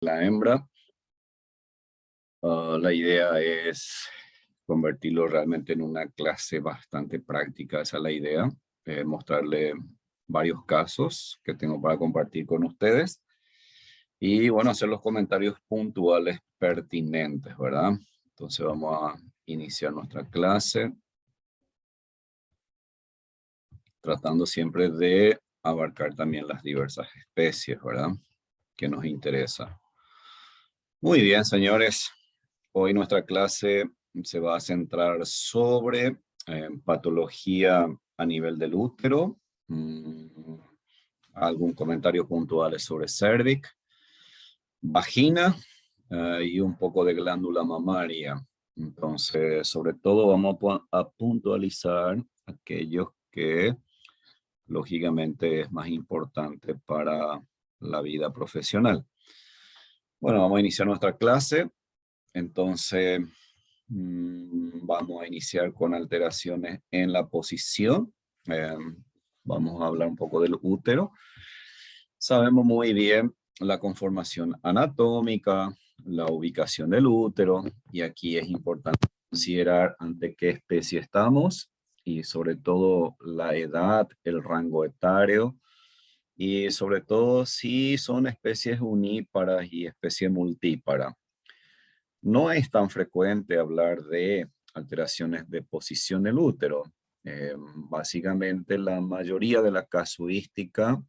la hembra. La idea es convertirlo realmente en una clase bastante práctica, esa es la idea. Mostrarle varios casos que tengo para compartir con ustedes. Y bueno, hacer los comentarios puntuales pertinentes, ¿verdad? Entonces vamos a iniciar nuestra clase, tratando siempre de abarcar también las diversas especies, ¿verdad? Que nos interesa. Muy bien, señores. Hoy nuestra clase se va a centrar sobre patología a nivel del útero, algún comentario puntual sobre cervix, vagina y un poco de glándula mamaria. Entonces, sobre todo vamos a puntualizar aquellos que lógicamente es más importante para la vida profesional. Bueno, vamos a iniciar nuestra clase. Entonces, vamos a iniciar con alteraciones en la posición. Eh, Vamos a hablar un poco del útero. Sabemos muy bien la conformación anatómica, la ubicación del útero, y aquí es importante considerar ante qué especie estamos y sobre todo la edad, el rango etario y sobre todo si son especies uníparas y especies multíparas. No es tan frecuente hablar de alteraciones de posición del útero. Básicamente la mayoría de la casuística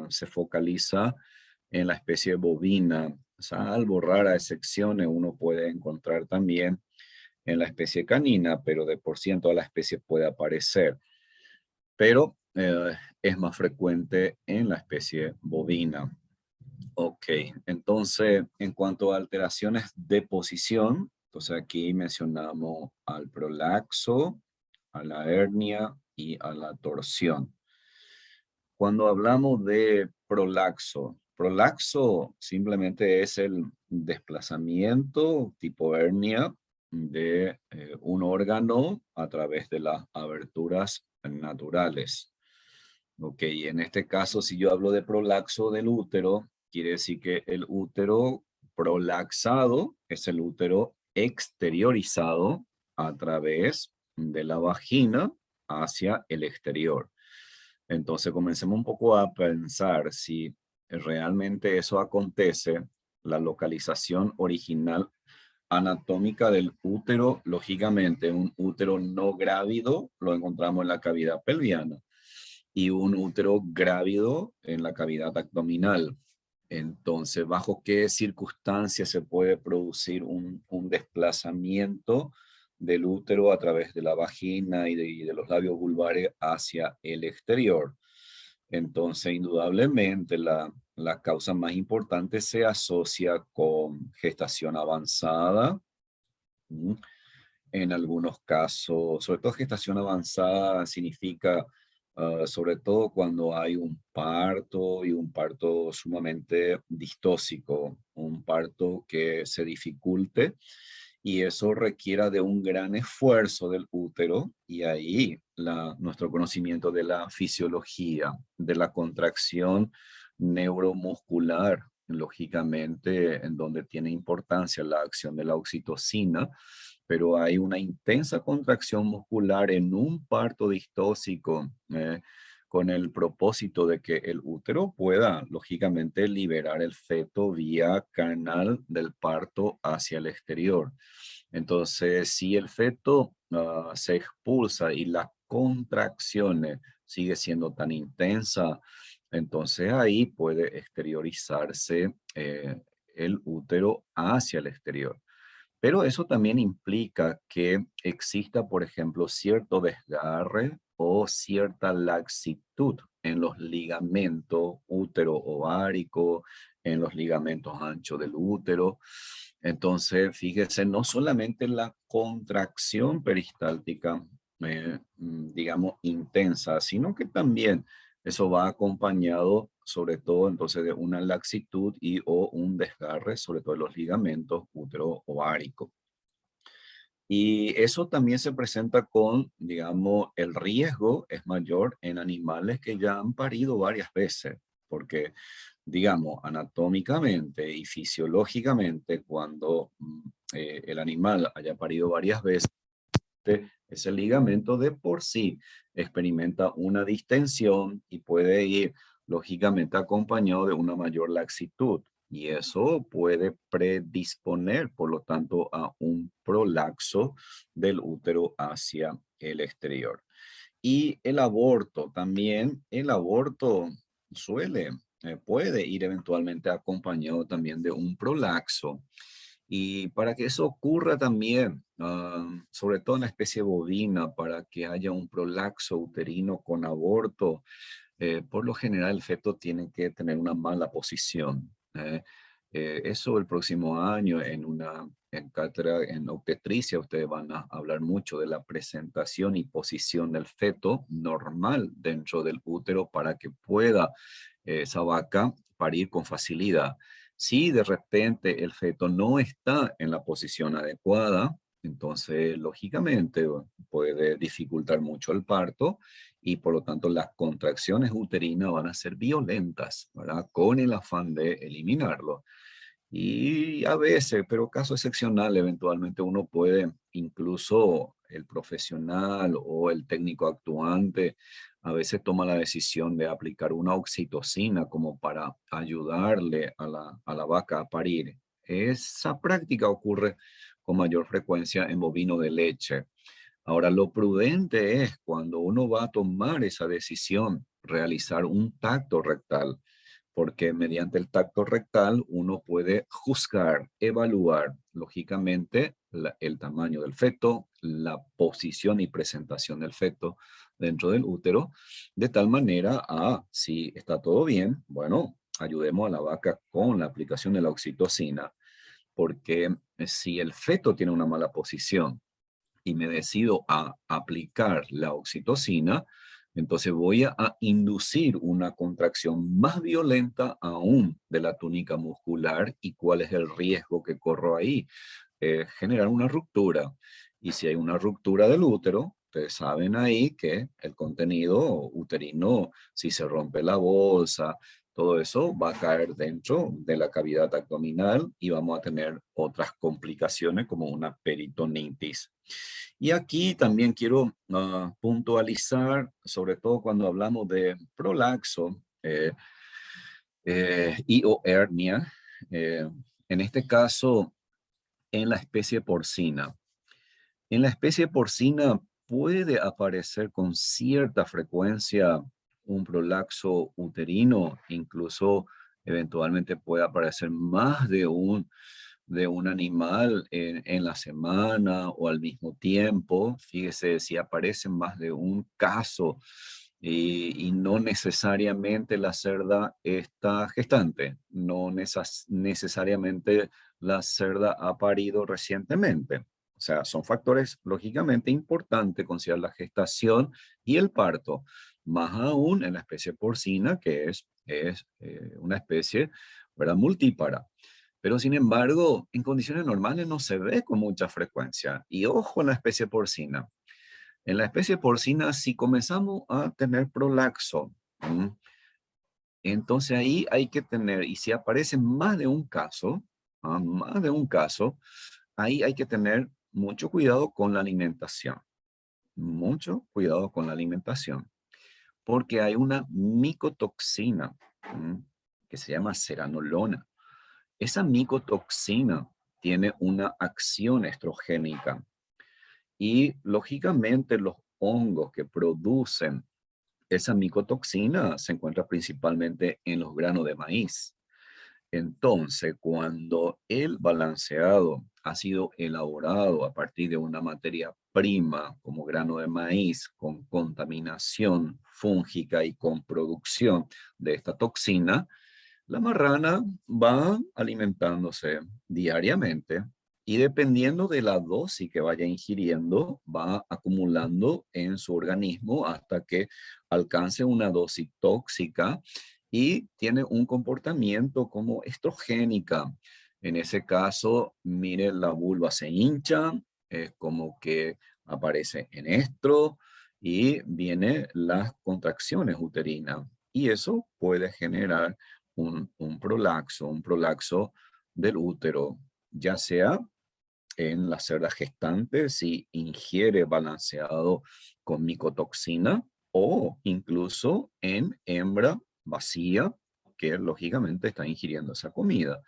se focaliza en la especie bovina, salvo raras excepciones uno puede encontrar también en la especie canina, pero de por sí en toda la especie puede aparecer. Pero es más frecuente en la especie bovina. Ok, entonces en cuanto a alteraciones de posición, entonces aquí mencionamos al prolaxo, a la hernia y a la torsión. Cuando hablamos de prolaxo, prolaxo simplemente es el desplazamiento tipo hernia de un órgano a través de las aberturas naturales. Ok, en este caso, si yo hablo de prolaxo del útero, quiere decir que el útero prolaxado es el útero exteriorizado a través de la vagina hacia el exterior. Entonces, comencemos un poco a pensar si realmente eso acontece, la localización original anatómica del útero, lógicamente, un útero no grávido lo encontramos en la cavidad pelviana y un útero grávido en la cavidad abdominal. Entonces, ¿bajo qué circunstancias se puede producir un desplazamiento del útero a través de la vagina y de los labios vulvares hacia el exterior? Entonces, indudablemente, la causa más importante se asocia con gestación avanzada. ¿M? En algunos casos, sobre todo gestación avanzada significa sobre todo cuando hay un parto y un parto sumamente distóxico, un parto que se dificulte y eso requiera de un gran esfuerzo del útero y ahí nuestro conocimiento de la fisiología, de la contracción neuromuscular, lógicamente en donde tiene importancia la acción de la oxitocina, pero hay una intensa contracción muscular en un parto distóxico con el propósito de que el útero pueda, lógicamente, liberar el feto vía canal del parto hacia el exterior. Entonces, si el feto se expulsa y la contracción sigue siendo tan intensa, entonces ahí puede exteriorizarse el útero hacia el exterior. Pero eso también implica que exista, por ejemplo, cierto desgarre o cierta laxitud en los ligamentos útero-ovárico, en los ligamentos anchos del útero. Entonces, fíjese, no solamente la contracción peristáltica, digamos, intensa, sino que también eso va acompañado, sobre todo, entonces, de una laxitud y o un desgarre, sobre todo de los ligamentos útero-ovárico. Y eso también se presenta con, digamos, el riesgo es mayor en animales que ya han parido varias veces, porque digamos, anatómicamente y fisiológicamente, cuando el animal haya parido varias veces, ese ligamento de por sí experimenta una distensión y puede ir lógicamente acompañado de una mayor laxitud. Y eso puede predisponer, por lo tanto, a un prolapso del útero hacia el exterior. Y el aborto también, el aborto suele, puede ir eventualmente acompañado también de un prolaxo. Y para que eso ocurra también, sobre todo en la especie bovina, para que haya un prolaxo uterino con aborto, por lo general el feto tiene que tener una mala posición. Eso el próximo año en cátedra en obstetricia ustedes van a hablar mucho de la presentación y posición del feto normal dentro del útero para que pueda esa vaca parir con facilidad. Si de repente el feto no está en la posición adecuada, entonces lógicamente puede dificultar mucho el parto y por lo tanto las contracciones uterinas van a ser violentas, ¿verdad? Con el afán de eliminarlo. Y a veces, pero caso excepcional, eventualmente uno puede, incluso el profesional o el técnico actuante, a veces toma la decisión de aplicar una oxitocina como para ayudarle a la vaca a parir. Esa práctica ocurre con mayor frecuencia en bovino de leche. Ahora, lo prudente es cuando uno va a tomar esa decisión, realizar un tacto rectal, porque mediante el tacto rectal uno puede juzgar, evaluar, lógicamente, el tamaño del feto, la posición y presentación del feto dentro del útero, de tal manera si está todo bien, bueno, ayudemos a la vaca con la aplicación de la oxitocina, porque si el feto tiene una mala posición, y me decido a aplicar la oxitocina, entonces voy a inducir una contracción más violenta aún de la túnica muscular. ¿Y cuál es el riesgo que corro ahí? Generar una ruptura. Y si hay una ruptura del útero, ustedes saben ahí que el contenido uterino, si se rompe la bolsa, todo eso va a caer dentro de la cavidad abdominal y vamos a tener otras complicaciones como una peritonitis. Y aquí también quiero puntualizar, sobre todo cuando hablamos de prolaxo y o hernia, eh, en este caso en la especie porcina. En la especie porcina puede aparecer con cierta frecuencia un prolaxo uterino, incluso eventualmente puede aparecer más de un animal en la semana o al mismo tiempo. Fíjese si aparece más de un caso y no necesariamente la cerda está gestante, no necesariamente la cerda ha parido recientemente. O sea, son factores lógicamente importantes considerar la gestación y el parto, más aún en la especie porcina, que es una especie, ¿verdad?, multípara. Pero sin embargo, en condiciones normales no se ve con mucha frecuencia. Y ojo en la especie porcina. En la especie porcina, si comenzamos a tener prolaxo, entonces ahí hay que tener, y si aparece más de un caso, ahí hay que tener mucho cuidado con la alimentación. Mucho cuidado con la alimentación. Porque hay una micotoxina que se llama ceranolona. Esa micotoxina tiene una acción estrogénica y lógicamente los hongos que producen esa micotoxina se encuentran principalmente en los granos de maíz. Entonces, cuando el balanceado ha sido elaborado a partir de una materia prima como grano de maíz con contaminación fúngica y con producción de esta toxina, la marrana va alimentándose diariamente y dependiendo de la dosis que vaya ingiriendo, va acumulando en su organismo hasta que alcance una dosis tóxica y tiene un comportamiento como estrogénica. En ese caso, mire, la vulva se hincha, es como que aparece en estro y vienen las contracciones uterinas. Y eso puede generar un prolapso del útero, ya sea en la cerda gestante si ingiere balanceado con micotoxina o incluso en hembra vacía que lógicamente está ingiriendo esa comida.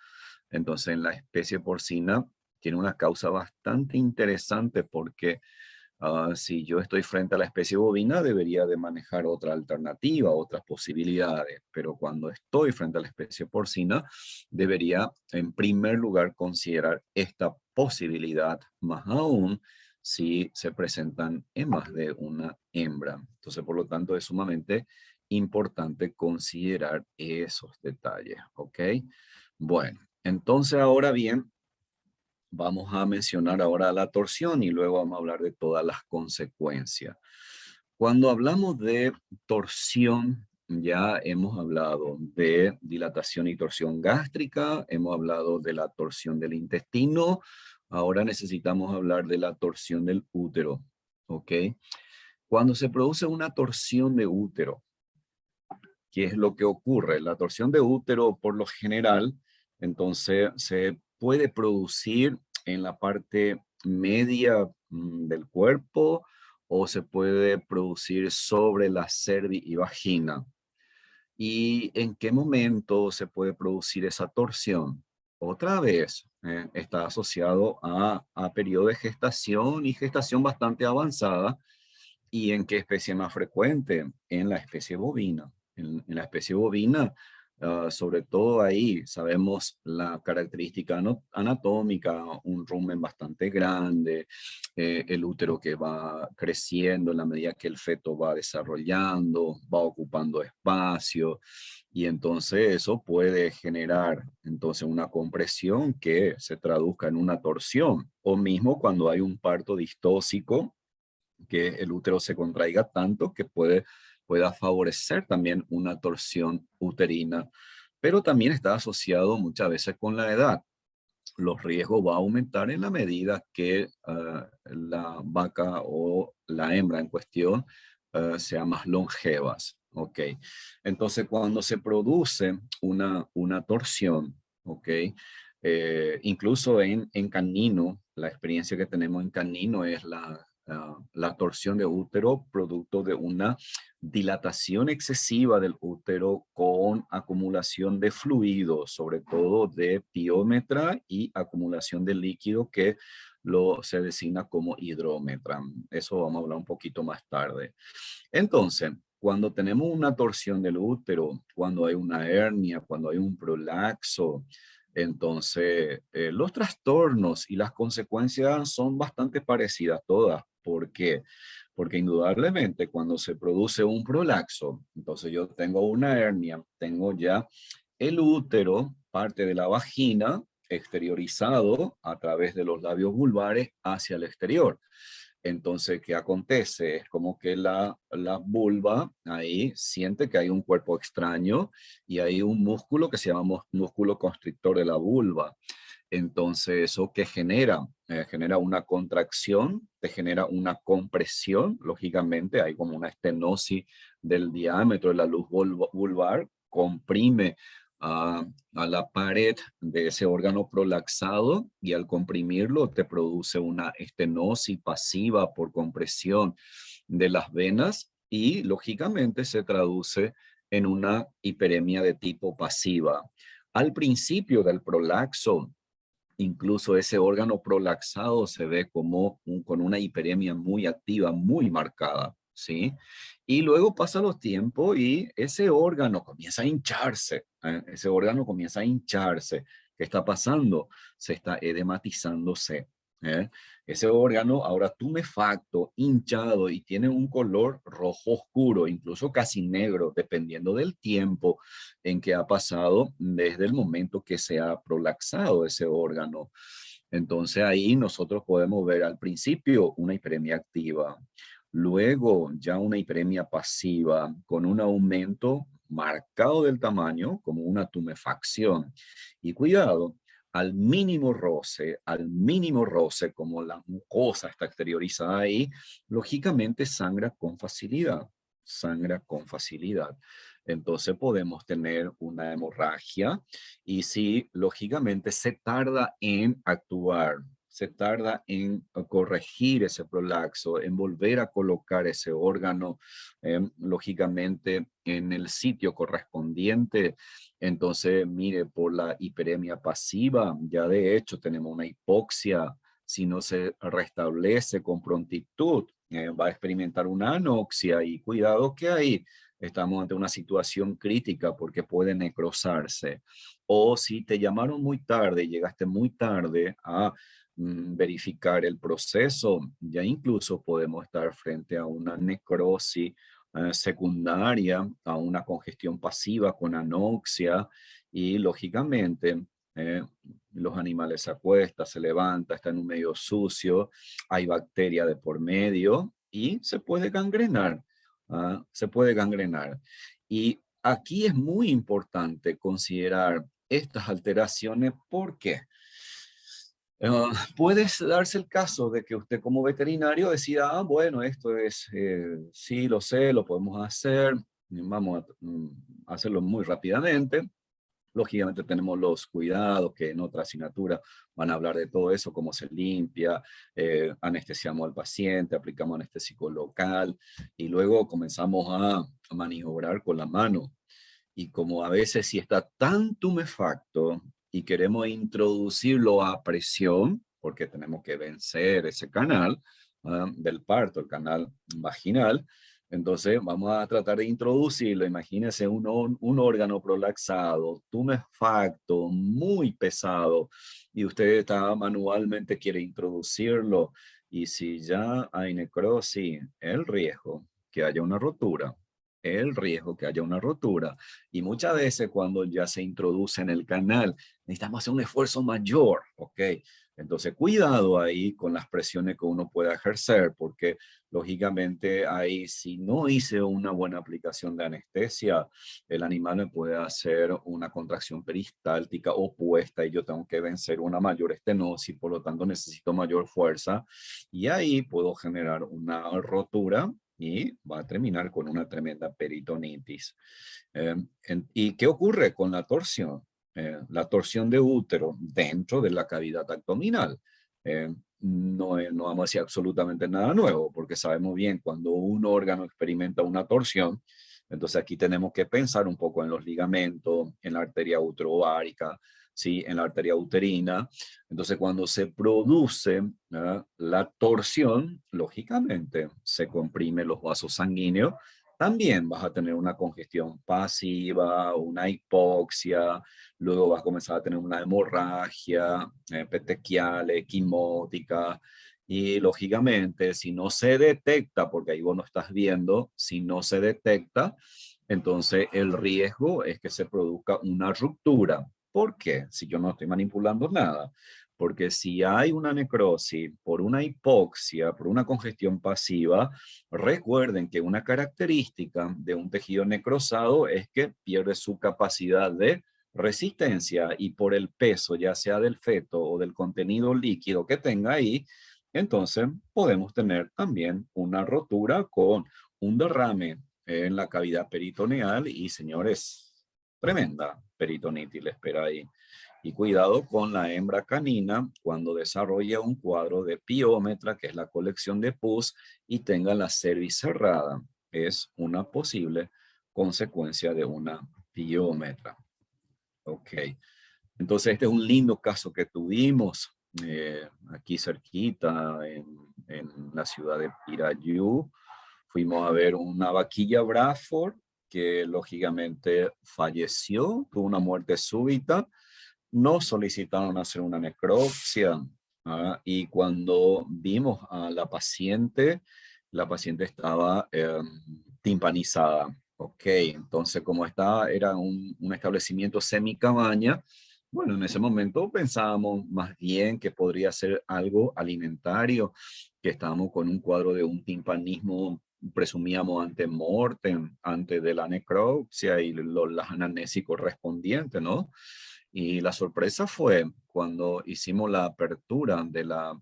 Entonces en la especie porcina tiene una causa bastante interesante porque si yo estoy frente a la especie bovina, debería de manejar otra alternativa, otras posibilidades, pero cuando estoy frente a la especie porcina, debería en primer lugar considerar esta posibilidad, más aún si se presentan en más de una hembra. Entonces, por lo tanto, es sumamente importante considerar esos detalles, ¿ok? Bueno, entonces ahora bien, vamos a mencionar ahora la torsión y luego vamos a hablar de todas las consecuencias. Cuando hablamos de torsión, ya hemos hablado de dilatación y torsión gástrica, hemos hablado de la torsión del intestino, ahora necesitamos hablar de la torsión del útero, ¿ok? Cuando se produce una torsión de útero, ¿qué es lo que ocurre? La torsión de útero, por lo general, entonces se puede producir en la parte media del cuerpo o se puede producir sobre la cerviz y vagina. ¿Y en qué momento se puede producir esa torsión? Otra vez, está asociado a periodo de gestación y gestación bastante avanzada. ¿Y en qué especie más frecuente? En la especie bovina. En la especie bovina, sobre todo ahí, sabemos la característica anatómica, un rumen bastante grande, el útero que va creciendo en la medida que el feto va desarrollando, va ocupando espacio, y entonces eso puede generar entonces una compresión que se traduzca en una torsión, o mismo cuando hay un parto distóxico, que el útero se contraiga tanto que pueda favorecer también una torsión uterina, pero también está asociado muchas veces con la edad. Los riesgos va a aumentar en la medida que la vaca o la hembra en cuestión sea más longevas. Ok, entonces cuando se produce una torsión, ok, incluso en canino, la experiencia que tenemos en canino es la torsión de útero producto de una dilatación excesiva del útero con acumulación de fluido, sobre todo de piómetra y acumulación de líquido que se designa como hidrómetra. Eso vamos a hablar un poquito más tarde. Entonces, cuando tenemos una torsión del útero, cuando hay una hernia, cuando hay un prolapso, entonces los trastornos y las consecuencias son bastante parecidas todas. ¿Por qué? Porque indudablemente cuando se produce un prolapso, entonces yo tengo una hernia, tengo ya el útero, parte de la vagina, exteriorizado a través de los labios vulvares hacia el exterior. Entonces, ¿qué acontece? Es como que la vulva ahí siente que hay un cuerpo extraño y hay un músculo que se llama músculo constrictor de la vulva. Entonces, ¿eso qué genera? Genera una contracción, te genera una compresión, lógicamente, hay como una estenosis del diámetro de la luz vulvar, comprime a la pared de ese órgano prolaxado y al comprimirlo te produce una estenosis pasiva por compresión de las venas y lógicamente se traduce en una hiperemia de tipo pasiva. Al principio del prolaxo, incluso ese órgano prolaxado se ve como con una hiperemia muy activa, muy marcada, ¿sí? Y luego pasa los tiempos y ese órgano comienza a hincharse, ese órgano comienza a hincharse. ¿Qué está pasando? Se está edematizándose. ¿Eh? Ese órgano ahora tumefacto, hinchado y tiene un color rojo oscuro, incluso casi negro, dependiendo del tiempo en que ha pasado desde el momento que se ha prolaxado ese órgano. Entonces ahí nosotros podemos ver al principio una hiperemia activa, luego ya una hiperemia pasiva con un aumento marcado del tamaño como una tumefacción. Y cuidado, al mínimo roce, como la mucosa está exteriorizada ahí, lógicamente sangra con facilidad, sangra con facilidad. entonces podemos tener una hemorragia y sí, lógicamente se tarda en actuar, se tarda en corregir ese prolaxo, en volver a colocar ese órgano, lógicamente en el sitio correspondiente. Entonces, mire, por la hiperemia pasiva, ya de hecho tenemos una hipoxia. Si no se restablece con prontitud, va a experimentar una anoxia y cuidado que ahí estamos ante una situación crítica porque puede necrosarse. O si te llamaron muy tarde, llegaste muy tarde a verificar el proceso, ya incluso podemos estar frente a una necrosis secundaria, a una congestión pasiva con anoxia y lógicamente eh, los animales se acuestan, se levantan, están en un medio sucio, hay bacteria de por medio y se puede gangrenar. Se puede gangrenar. Y aquí es muy importante considerar estas alteraciones porque puede darse el caso de que usted como veterinario decida, bueno, esto es, sí, lo sé, lo podemos hacer, vamos a hacerlo muy rápidamente. Lógicamente tenemos los cuidados que en otra asignatura van a hablar de todo eso, cómo se limpia, anestesiamos al paciente, aplicamos anestésico local y luego comenzamos a maniobrar con la mano. Y como a veces si está tan tumefacto y queremos introducirlo a presión, porque tenemos que vencer ese canal del parto, el canal vaginal, entonces vamos a tratar de introducirlo. Imagínense un órgano prolaxado, tumefacto, muy pesado, y usted está manualmente quiere introducirlo. Y si ya hay necrosis, el riesgo que haya una rotura, el riesgo que haya una rotura. Y muchas veces cuando ya se introduce en el canal, necesitamos hacer un esfuerzo mayor, ¿ok? Entonces, cuidado ahí con las presiones que uno pueda ejercer, porque lógicamente ahí si no hice una buena aplicación de anestesia, el animal me puede hacer una contracción peristáltica opuesta y yo tengo que vencer una mayor estenosis, por lo tanto necesito mayor fuerza y ahí puedo generar una rotura y va a terminar con una tremenda peritonitis. ¿Y qué ocurre con la torsión? La torsión de útero dentro de la cavidad abdominal. No vamos a decir absolutamente nada nuevo, porque sabemos bien cuando un órgano experimenta una torsión, entonces aquí tenemos que pensar un poco en los ligamentos, en la arteria uterovárica, ¿sí? En la arteria uterina. Entonces cuando se produce la torsión, lógicamente se comprimen los vasos sanguíneos, también vas a tener una congestión pasiva, una hipoxia, luego vas a comenzar a tener una hemorragia petequial, equimótica, y lógicamente si no se detecta, porque ahí vos no estás viendo, si no se detecta, entonces el riesgo es que se produzca una ruptura. ¿Por qué? Si yo no estoy manipulando nada. Porque si hay una necrosis por una hipoxia, por una congestión pasiva, recuerden que una característica de un tejido necrosado es que pierde su capacidad de resistencia y por el peso, ya sea del feto o del contenido líquido que tenga ahí, entonces podemos tener también una rotura con un derrame en la cavidad peritoneal y, señores, tremenda peritonitis le espera ahí. Y cuidado con la hembra canina cuando desarrolla un cuadro de piómetra, que es la colección de pus, y tenga la cerviz cerrada. Es una posible consecuencia de una piómetra. Ok. Entonces, este es un lindo caso que tuvimos aquí cerquita en la ciudad de Pirayú. Fuimos a ver una vaquilla Bradford que lógicamente falleció, tuvo una muerte súbita. Nos solicitaron hacer una necropsia y cuando vimos a la paciente estaba timpanizada. Ok, entonces como estaba, era un establecimiento semicabaña, bueno, en ese momento pensábamos más bien que podría ser algo alimentario, que estábamos con un cuadro de un timpanismo, presumíamos ante mortem, antes de la necropsia y las anamnesis correspondientes, ¿no? Y la sorpresa fue cuando hicimos la apertura de la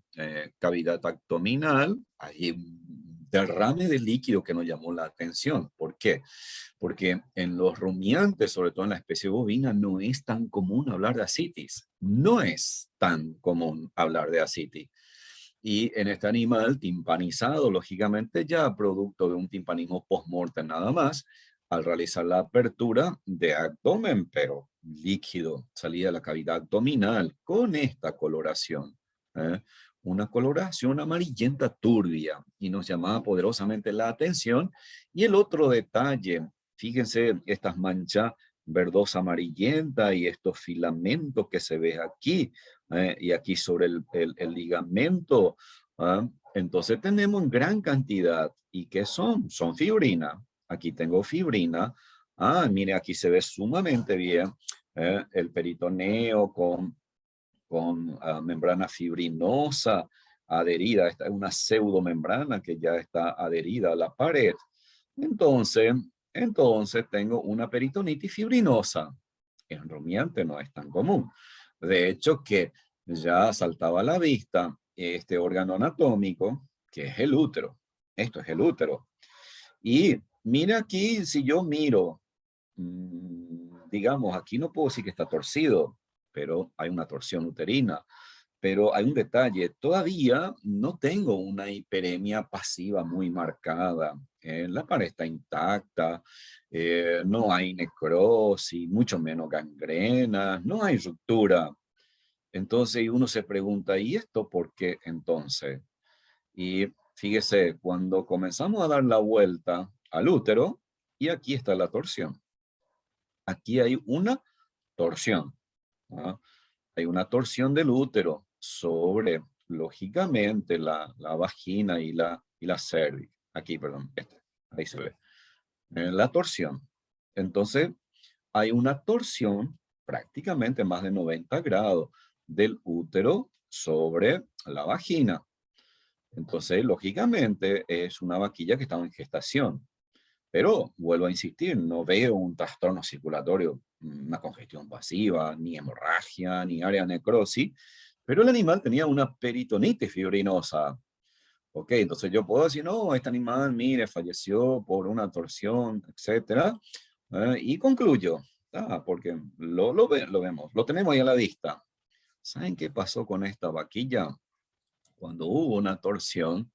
cavidad abdominal, hay un derrame de líquido que nos llamó la atención. ¿Por ¿Por qué? Porque en los rumiantes, sobre todo en la especie bovina, no es tan común hablar de ascitis. No es tan común hablar de ascitis. Y en este animal timpanizado, lógicamente ya producto de un timpanismo post-mortem nada más, al realizar la apertura de abdomen, pero líquido, salía de la cavidad abdominal con esta coloración. ¿eh? Una coloración amarillenta turbia y nos llamaba poderosamente la atención. Y el otro detalle, fíjense estas manchas verdosa amarillenta y estos filamentos que se ve aquí y aquí sobre el ligamento. ¿ah? Entonces tenemos gran cantidad. ¿Y qué son? Son fibrina. Aquí tengo fibrina. Mire, aquí se ve sumamente bien el peritoneo con membrana fibrinosa adherida. Esta es una pseudomembrana que ya está adherida a la pared. Entonces, entonces tengo una peritonitis fibrinosa. En rumiante no es tan común. De hecho, que ya saltaba a la vista este órgano anatómico, que es el útero. Esto es el útero. Y mira aquí, si yo miro, digamos, aquí no puedo decir que está torcido, pero hay una torsión uterina. Pero hay un detalle, todavía no tengo una hiperemia pasiva muy marcada. La pared está intacta, no hay necrosis, mucho menos gangrena, no hay ruptura. Entonces uno se pregunta, ¿y esto por qué entonces? Y fíjese, cuando comenzamos a dar la vuelta al útero, y aquí está la torsión. Aquí hay una torsión. ¿no? Hay una torsión del útero sobre, lógicamente, la vagina y la cervix. Aquí, perdón, ahí se ve. La torsión. Entonces, hay una torsión prácticamente más de 90 grados del útero sobre la vagina. Entonces, lógicamente, es una vaquilla que está en gestación. Pero, vuelvo a insistir, no veo un trastorno circulatorio, una congestión pasiva, ni hemorragia, ni área necrosis, pero el animal tenía una peritonitis fibrinosa. Ok, entonces yo puedo decir, no, este animal, mire, falleció por una torsión, etcétera, y concluyo, porque lo vemos, lo tenemos ahí a la vista. ¿Saben qué pasó con esta vaquilla? Cuando hubo una torsión,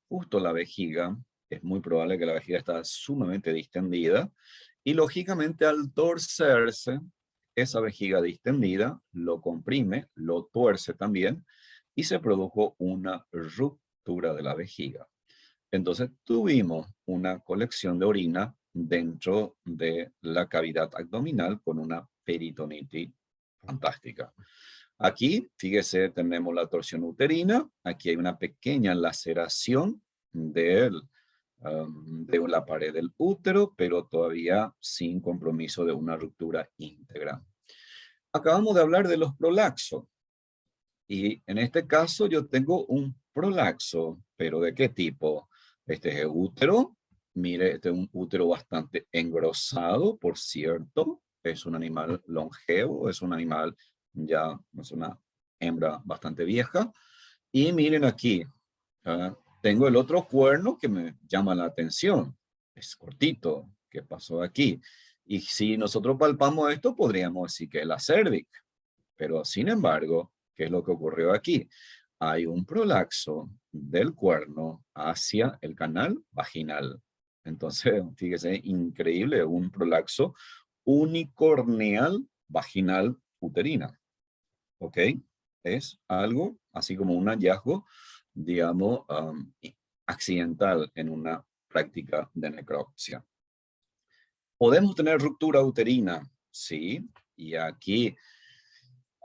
justo la vejiga, es muy probable que la vejiga está sumamente distendida, y lógicamente al torcerse, esa vejiga distendida lo comprime, lo tuerce también, y se produjo una ruptura de la vejiga. Entonces tuvimos una colección de orina dentro de la cavidad abdominal con una peritonitis fantástica. Aquí, fíjese, tenemos la torsión uterina. Aquí hay una pequeña laceración de la pared del útero, pero todavía sin compromiso de una ruptura íntegra. Acabamos de hablar de los prolaxos. Y en este caso yo tengo un prolaxo, pero ¿de qué tipo? Este es el útero. Mire, este es un útero bastante engrosado, por cierto. Es un animal longevo, es un animal ya, es una hembra bastante vieja. Y miren aquí, tengo el otro cuerno que me llama la atención. Es cortito. ¿Qué pasó aquí? Y si nosotros palpamos esto, podríamos decir que es la cervix. Pero sin embargo, ¿qué es lo que ocurrió aquí? Hay un prolaxo del cuerno hacia el canal vaginal. Entonces, fíjese, increíble, un prolaxo unicorneal vaginal uterina. ¿Ok? Es algo así como un hallazgo, digamos, accidental en una práctica de necropsia. ¿Podemos tener ruptura uterina? Sí, y aquí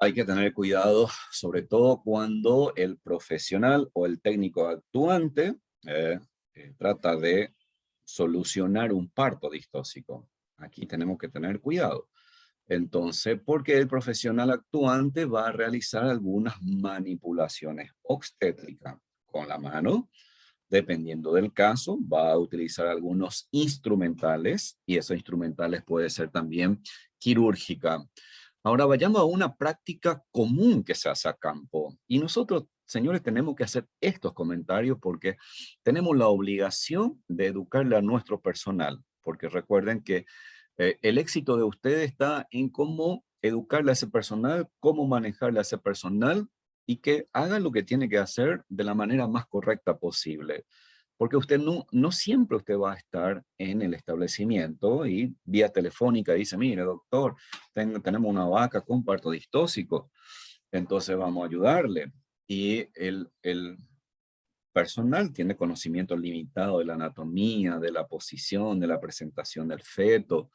hay que tener cuidado, sobre todo cuando el profesional o el técnico actuante trata de solucionar un parto distóxico. Aquí tenemos que tener cuidado. Entonces, porque el profesional actuante va a realizar algunas manipulaciones obstétricas con la mano, dependiendo del caso, va a utilizar algunos instrumentales y esos instrumentales puede ser también quirúrgica. Ahora vayamos a una práctica común que se hace a campo. Y nosotros, señores, tenemos que hacer estos comentarios porque tenemos la obligación de educarle a nuestro personal. porque recuerden que el éxito de ustedes está en cómo educarle a ese personal, cómo manejarle a ese personal y que haga lo que tiene que hacer de la manera más correcta posible. Porque usted no siempre usted va a estar en el establecimiento y vía telefónica dice, mire, doctor, tenemos una vaca con parto distóxico, entonces vamos a ayudarle. Y el personal tiene conocimiento limitado de la anatomía, de la posición, de la presentación del feto.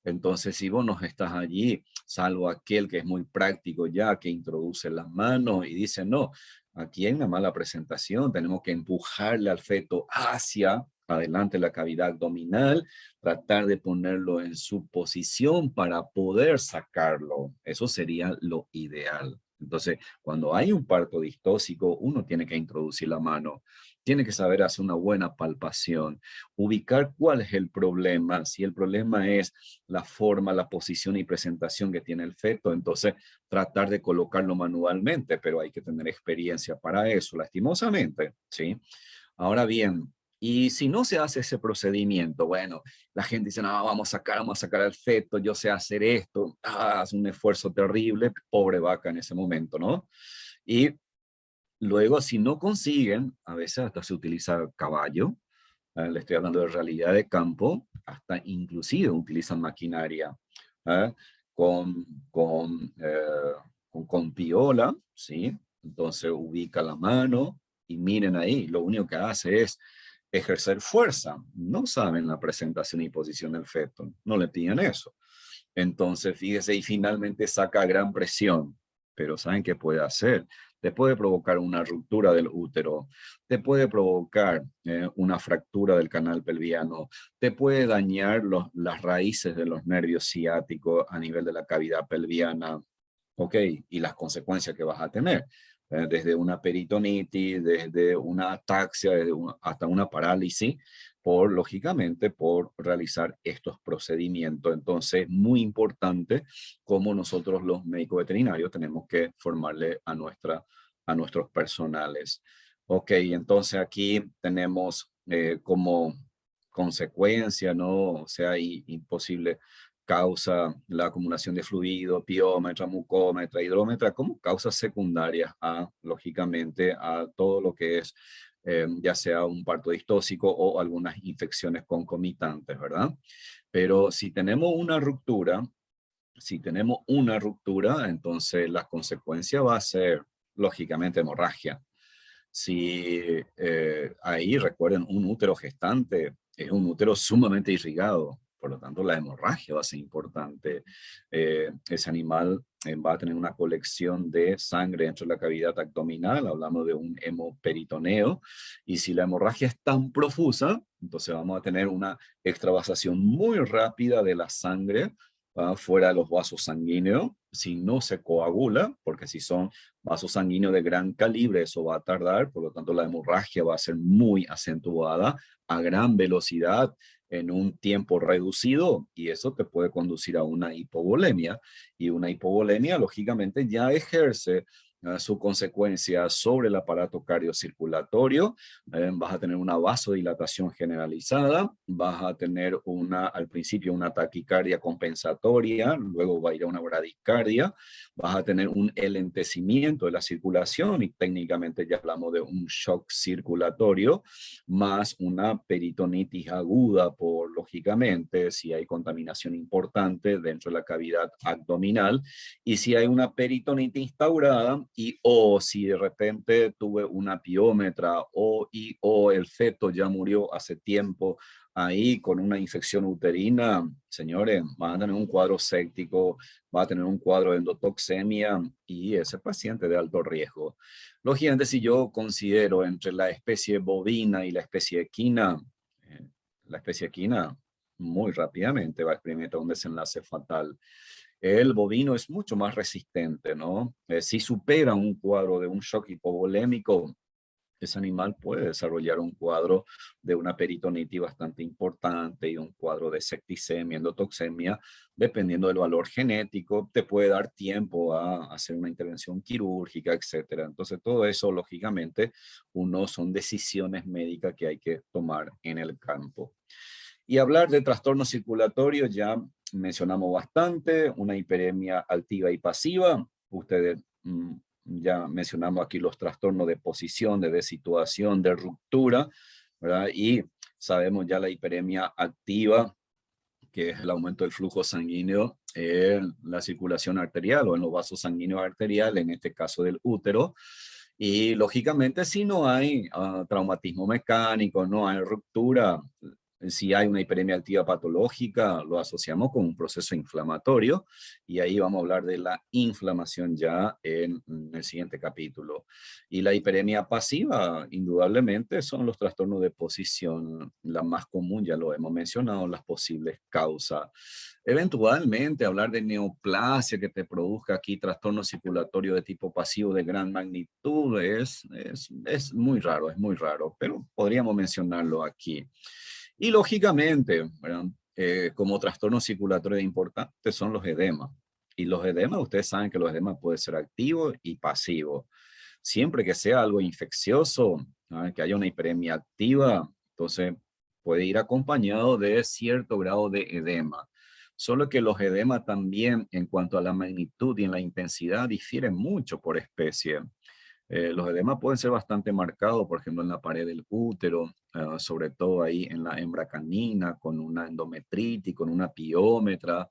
Entonces, si vos no estás allí, salvo aquel que es muy práctico ya, que introduce las manos y dice, no, aquí hay una mala presentación, tenemos que empujarle al feto hacia adelante la cavidad abdominal, tratar de ponerlo en su posición para poder sacarlo. Eso sería lo ideal. Entonces, cuando hay un parto distóxico, uno tiene que introducir la mano, tiene que saber hacer una buena palpación, ubicar cuál es el problema. Si el problema es la forma, la posición y presentación que tiene el feto, entonces tratar de colocarlo manualmente, pero hay que tener experiencia para eso, lastimosamente, ¿sí? Ahora bien, y si no se hace ese procedimiento, bueno, la gente dice, no, vamos a sacar al feto, yo sé hacer esto, es un esfuerzo terrible, pobre vaca en ese momento, ¿no? Y luego, si no consiguen, a veces hasta se utiliza caballo, le estoy hablando de realidad de campo, hasta inclusive utilizan maquinaria, ¿eh? con, con, eh, con piola, ¿sí? Entonces ubica la mano y miren ahí, lo único que hace es ejercer fuerza. No saben la presentación y posición del feto, no le piden eso. Entonces, fíjese, y finalmente saca gran presión, pero ¿saben qué puede hacer? Te puede provocar una ruptura del útero, te puede provocar una fractura del canal pelviano, te puede dañar las raíces de los nervios ciáticos a nivel de la cavidad pelviana, ¿ok? Y las consecuencias que vas a tener, desde una peritonitis, desde una ataxia, hasta una parálisis, lógicamente, por realizar estos procedimientos. Entonces, muy importante cómo nosotros los médicos veterinarios tenemos que formarle a nuestros personales. Ok, entonces aquí tenemos como consecuencia, ¿no? O sea, imposible causa la acumulación de fluido, piómetra, mucómetra, hidrómetra, como causas secundarias lógicamente, a todo lo que es ya sea un parto distóxico o algunas infecciones concomitantes, ¿verdad? Pero si tenemos una ruptura, entonces la consecuencia va a ser, lógicamente, hemorragia. Si ahí recuerden, un útero gestante es un útero sumamente irrigado, por lo tanto la hemorragia va a ser importante. Ese animal va a tener una colección de sangre dentro de la cavidad abdominal, hablamos de un hemoperitoneo, y si la hemorragia es tan profusa, entonces vamos a tener una extravasación muy rápida de la sangre fuera de los vasos sanguíneos, si no se coagula, porque si son vasos sanguíneos de gran calibre, eso va a tardar, por lo tanto la hemorragia va a ser muy acentuada a gran velocidad en un tiempo reducido y eso te puede conducir a una hipovolemia y una hipovolemia lógicamente ya ejerce su consecuencia sobre el aparato cardiocirculatorio, vas a tener una vasodilatación generalizada, vas a tener al principio una taquicardia compensatoria, luego va a ir a una bradicardia, vas a tener un elentecimiento de la circulación y técnicamente ya hablamos de un shock circulatorio, más una peritonitis aguda lógicamente, si hay contaminación importante dentro de la cavidad abdominal y si hay una peritonitis instaurada o si de repente tuve una piómetra o el feto ya murió hace tiempo ahí con una infección uterina, señores, van a tener un cuadro séptico, va a tener un cuadro de endotoxemia y ese paciente de alto riesgo. Lógicamente, si yo considero entre la especie bovina y la especie equina muy rápidamente va a experimentar un desenlace fatal. El bovino es mucho más resistente, ¿no? Si supera un cuadro de un shock hipovolémico, ese animal puede desarrollar un cuadro de una peritonitis bastante importante y un cuadro de septicemia, endotoxemia, dependiendo del valor genético, te puede dar tiempo a hacer una intervención quirúrgica, etcétera. Entonces, todo eso, lógicamente, son decisiones médicas que hay que tomar en el campo. Y hablar de trastorno circulatorio ya mencionamos bastante, una hiperemia activa y pasiva. Ustedes ya mencionamos aquí los trastornos de posición, de desituación, de ruptura, ¿verdad? Y sabemos ya la hiperemia activa, que es el aumento del flujo sanguíneo en la circulación arterial o en los vasos sanguíneos arteriales, en este caso del útero. Y lógicamente, si no hay traumatismo mecánico, no hay ruptura, si hay una hiperemia activa patológica, lo asociamos con un proceso inflamatorio, y ahí vamos a hablar de la inflamación ya en el siguiente capítulo. Y la hiperemia pasiva, indudablemente, son los trastornos de posición, la más común, ya lo hemos mencionado, las posibles causas. Eventualmente, hablar de neoplasia que te produzca aquí trastorno circulatorio de tipo pasivo de gran magnitud es muy raro, pero podríamos mencionarlo aquí. Y lógicamente, ¿verdad? Como trastorno circulatorio importante son los edemas. Y los edemas, ustedes saben que los edemas pueden ser activos y pasivos. Siempre que sea algo infeccioso, ¿no? Que haya una hiperemia activa, entonces puede ir acompañado de cierto grado de edema. Solo que los edemas también, en cuanto a la magnitud y en la intensidad, difieren mucho por especie. Los edemas pueden ser bastante marcados, por ejemplo, en la pared del útero, sobre todo ahí en la hembra canina, con una endometritis, con una piómetra.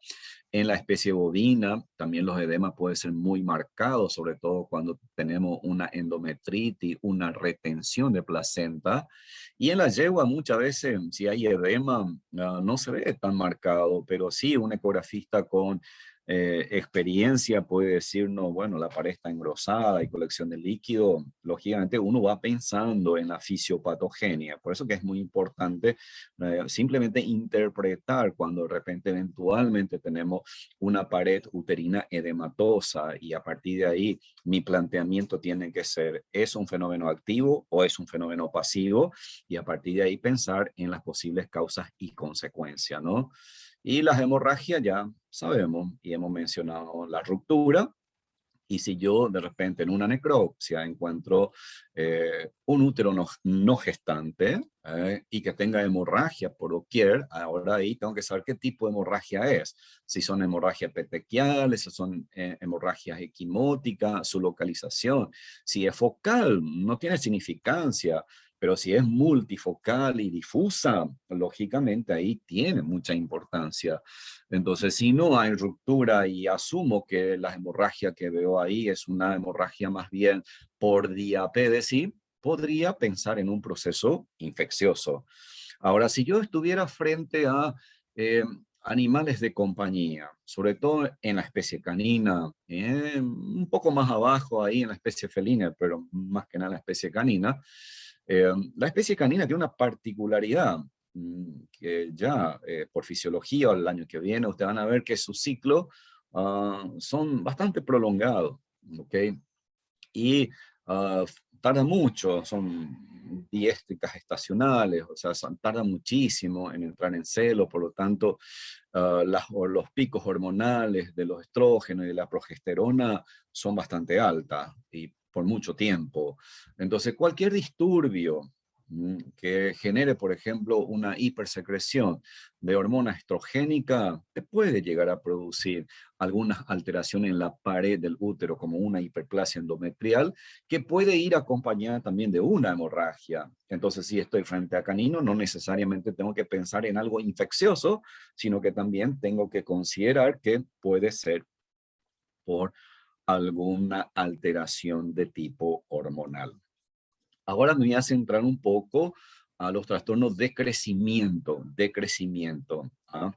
En la especie bovina, también los edemas pueden ser muy marcados, sobre todo cuando tenemos una endometritis, una retención de placenta. Y en la yegua muchas veces, si hay edema, no se ve tan marcado, pero sí un ecografista con experiencia puede decirnos, bueno, la pared está engrosada y colección de líquido. Lógicamente uno va pensando en la fisiopatogenia, por eso que es muy importante simplemente interpretar cuando de repente eventualmente tenemos una pared uterina edematosa, y a partir de ahí mi planteamiento tiene que ser, ¿es un fenómeno activo o es un fenómeno pasivo? Y a partir de ahí pensar en las posibles causas y consecuencias, ¿no? Y las hemorragias ya sabemos y hemos mencionado la ruptura. Y si yo de repente en una necropsia encuentro un útero no gestante y que tenga hemorragia por doquier, ahora ahí tengo que saber qué tipo de hemorragia es. Si son hemorragias petequiales, si son hemorragias equimóticas, su localización. Si es focal, no tiene significancia, pero si es multifocal y difusa, lógicamente ahí tiene mucha importancia. Entonces, si no hay ruptura y asumo que la hemorragia que veo ahí es una hemorragia más bien por diapédesis, podría pensar en un proceso infeccioso. Ahora, si yo estuviera frente a eh, animales de compañía, sobre todo en la especie canina, un poco más abajo ahí en la especie felina, pero más que nada en la especie canina, la especie canina tiene una particularidad que ya por fisiología el año que viene ustedes van a ver que sus ciclos son bastante prolongados, ¿ok? Y tarda mucho, son diésticas estacionales, o sea, tarda muchísimo en entrar en celo, por lo tanto, los picos hormonales de los estrógenos y de la progesterona son bastante altas y por mucho tiempo. Entonces, cualquier disturbio que genere, por ejemplo, una hipersecreción de hormona estrogénica, te puede llegar a producir algunas alteraciones en la pared del útero, como una hiperplasia endometrial, que puede ir acompañada también de una hemorragia. Entonces, si estoy frente a canino, no necesariamente tengo que pensar en algo infeccioso, sino que también tengo que considerar que puede ser por alguna alteración de tipo hormonal. Ahora me voy a centrar un poco a los trastornos de crecimiento. ¿Ah?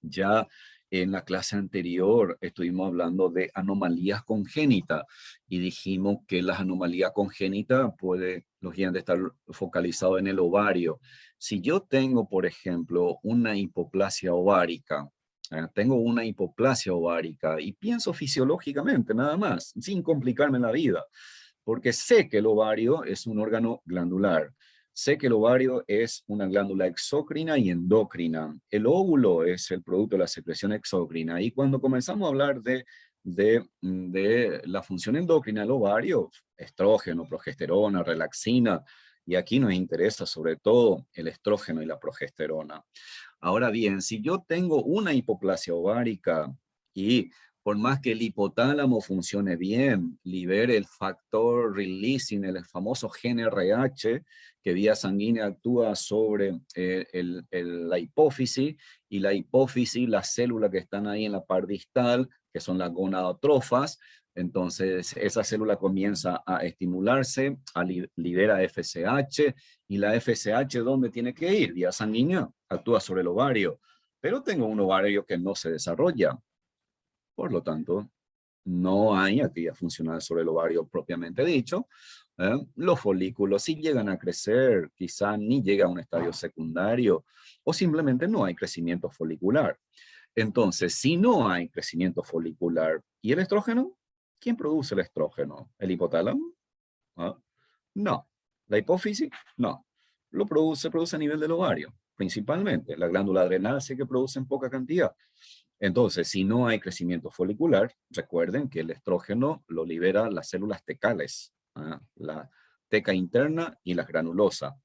Ya en la clase anterior estuvimos hablando de anomalías congénitas y dijimos que las anomalías congénitas pueden, lógicamente, estar focalizado en el ovario. Si yo tengo, por ejemplo, una hipoplasia ovárica, tengo una hipoplasia ovárica y pienso fisiológicamente nada más, sin complicarme la vida, porque sé que el ovario es un órgano glandular. Sé que el ovario es una glándula exócrina y endócrina. El óvulo es el producto de la secreción exócrina. Y cuando comenzamos a hablar de la función endócrina del ovario, estrógeno, progesterona, relaxina, Y aquí nos interesa sobre todo el estrógeno y la progesterona. Ahora bien, si yo tengo una hipoplasia ovárica y por más que el hipotálamo funcione bien, libere el factor releasing, el famoso gen RH, que vía sanguínea actúa sobre la hipófisis, y la hipófisis, las células que están ahí en la parte distal, que son las gonadotrofas, entonces esa célula comienza a estimularse, libera FSH, y la FSH, ¿dónde tiene que ir? Vía sanguínea, actúa sobre el ovario, pero tengo un ovario que no se desarrolla. Por lo tanto, no hay actividad funcional sobre el ovario propiamente dicho. Los folículos sí llegan a crecer, quizá ni llega a un estadio secundario, o simplemente no hay crecimiento folicular. Entonces, si no hay crecimiento folicular, ¿y el estrógeno? ¿Quién produce el estrógeno? ¿El hipotálamo? ¿Ah? No. ¿La hipófisis? No. Se produce a nivel del ovario, principalmente. La glándula adrenal sí que produce en poca cantidad. Entonces, si no hay crecimiento folicular, recuerden que el estrógeno lo libera las células tecales, la teca interna y la granulosa.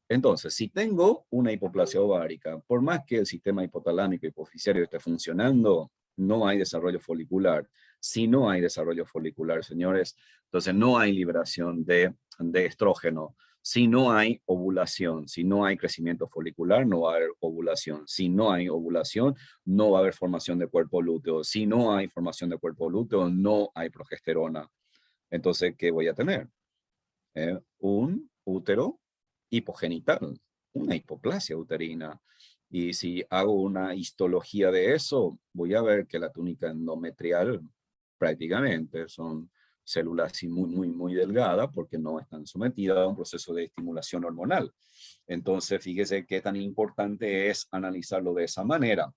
Entonces, si tengo una hipoplasia ovárica, por más que el sistema hipotalámico hipofisiario esté funcionando, no hay desarrollo folicular. Si no hay desarrollo folicular, señores, entonces no hay liberación de estrógeno. Si no hay ovulación, si no hay crecimiento folicular, no va a haber ovulación. Si no hay ovulación, no va a haber formación de cuerpo lúteo. Si no hay formación de cuerpo lúteo, no hay progesterona. Entonces, ¿qué voy a tener? Un útero hipogenital, una hipoplasia uterina. Y si hago una histología de eso, voy a ver que la túnica endometrial prácticamente son células así muy delgadas porque no están sometidas a un proceso de estimulación hormonal. Entonces, fíjese qué tan importante es analizarlo de esa manera.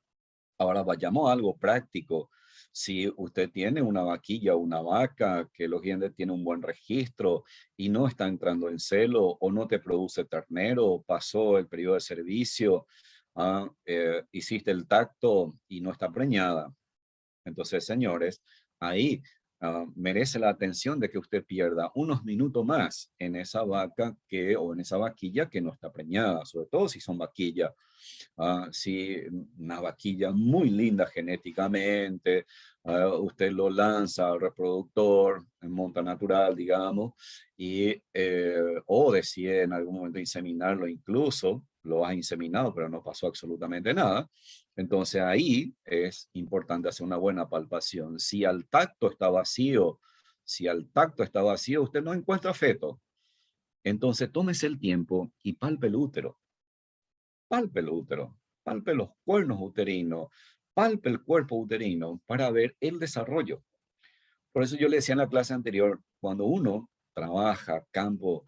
Ahora vayamos a algo práctico. Si usted tiene una vaquilla o una vaca que los dientes tiene un buen registro y no está entrando en celo o no te produce ternero, pasó el periodo de servicio, hiciste el tacto y no está preñada. Entonces, señores, ahí merece la atención de que usted pierda unos minutos más en esa vaca o en esa vaquilla que no está preñada, sobre todo si son vaquillas. Si una vaquilla muy linda genéticamente, usted lo lanza al reproductor en monta natural, digamos, o decide en algún momento inseminarlo incluso, lo has inseminado, pero no pasó absolutamente nada. Entonces ahí es importante hacer una buena palpación. Si al tacto está vacío, usted no encuentra feto. Entonces tómese el tiempo y palpe el útero, palpe los cuernos uterinos, palpe el cuerpo uterino para ver el desarrollo. Por eso yo le decía en la clase anterior, cuando uno trabaja campo,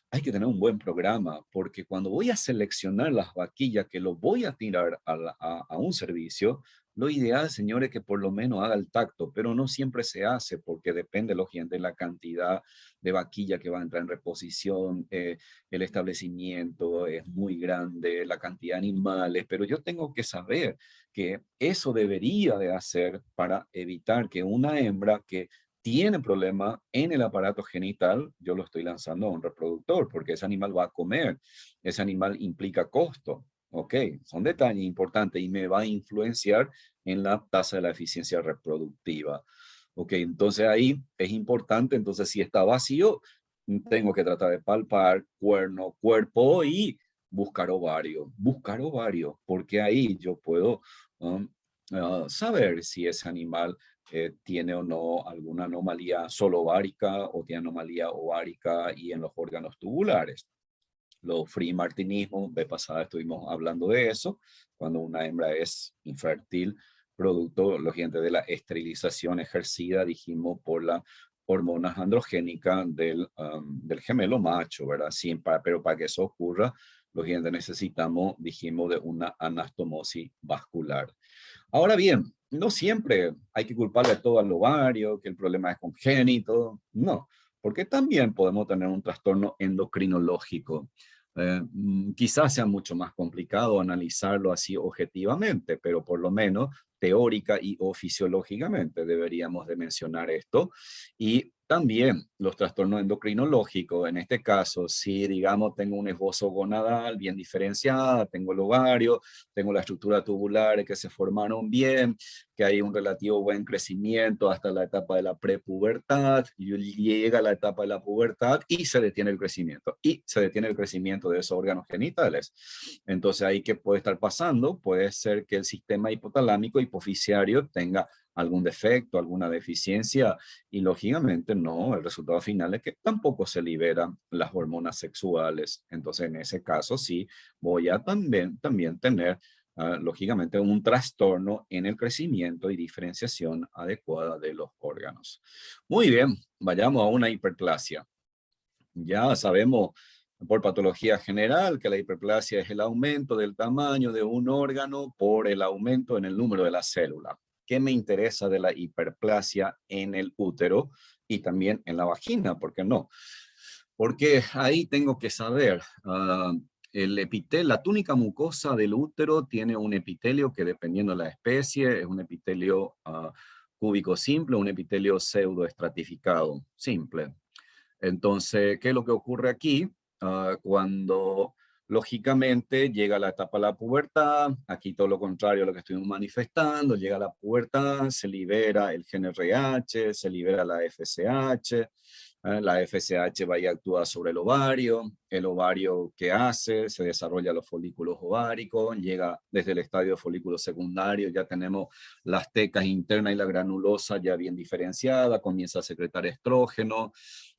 hay que tener un buen programa, porque cuando voy a seleccionar las vaquillas que lo voy a tirar a un servicio, lo ideal, señores, es que por lo menos haga el tacto, pero no siempre se hace, porque depende, lógicamente, de la cantidad de vaquilla que va a entrar en reposición, el establecimiento es muy grande, la cantidad de animales, pero yo tengo que saber que eso debería de hacer para evitar que una hembra que tiene problema en el aparato genital, yo lo estoy lanzando a un reproductor, porque ese animal va a comer, ese animal implica costo, ¿ok? Son detalles importantes y me va a influenciar en la tasa de la eficiencia reproductiva, ¿ok? Entonces ahí es importante, entonces si está vacío, tengo que tratar de palpar cuerno, cuerpo y buscar ovario, porque ahí yo puedo saber si ese animal tiene o no alguna anomalía solo ovárica o tiene anomalía ovárica y en los órganos tubulares. Los free martinismo, de pasada estuvimos hablando de eso, cuando una hembra es infértil, producto, lógicamente, de la esterilización ejercida, dijimos, por la hormona androgénica del gemelo macho, ¿verdad? Sí, pero para que eso ocurra, lógicamente necesitamos, dijimos, de una anastomosis vascular. Ahora bien, no siempre hay que culparle todo al ovario, que el problema es congénito, no, porque también podemos tener un trastorno endocrinológico. Quizás sea mucho más complicado analizarlo así objetivamente, pero por lo menos teórica y o fisiológicamente deberíamos de mencionar esto. Y También los trastornos endocrinológicos, en este caso, si digamos tengo un esbozo gonadal bien diferenciada, tengo el ovario, tengo la estructura tubular que se formaron bien, que hay un relativo buen crecimiento hasta la etapa de la prepubertad, y llega la etapa de la pubertad y se detiene el crecimiento, y se detiene el crecimiento de esos órganos genitales. Entonces ahí, ¿qué puede estar pasando? Puede ser que el sistema hipotalámico hipofisiario tenga algún defecto, alguna deficiencia, y lógicamente no, el resultado final es que tampoco se liberan las hormonas sexuales. Entonces en ese caso sí voy a también tener lógicamente un trastorno en el crecimiento y diferenciación adecuada de los órganos. Muy bien, vayamos a una hiperplasia. Ya sabemos por patología general que la hiperplasia es el aumento del tamaño de un órgano por el aumento en el número de las células. ¿Qué me interesa de la hiperplasia en el útero y también en la vagina? ¿Por qué no? Porque ahí tengo que saber, el epitelio, la túnica mucosa del útero tiene un epitelio que, dependiendo de la especie, es un epitelio cúbico simple, un epitelio pseudoestratificado simple. Entonces, ¿qué es lo que ocurre aquí? Cuando lógicamente llega la etapa de la pubertad, aquí todo lo contrario a lo que estuvimos manifestando, llega la pubertad, se libera el gen RH, se libera la FSH, la FSH va y actúa sobre el ovario ¿qué hace? Se desarrolla los folículos ováricos, llega desde el estadio de folículo secundario, ya tenemos las tecas internas y la granulosa ya bien diferenciada, comienza a secretar estrógeno.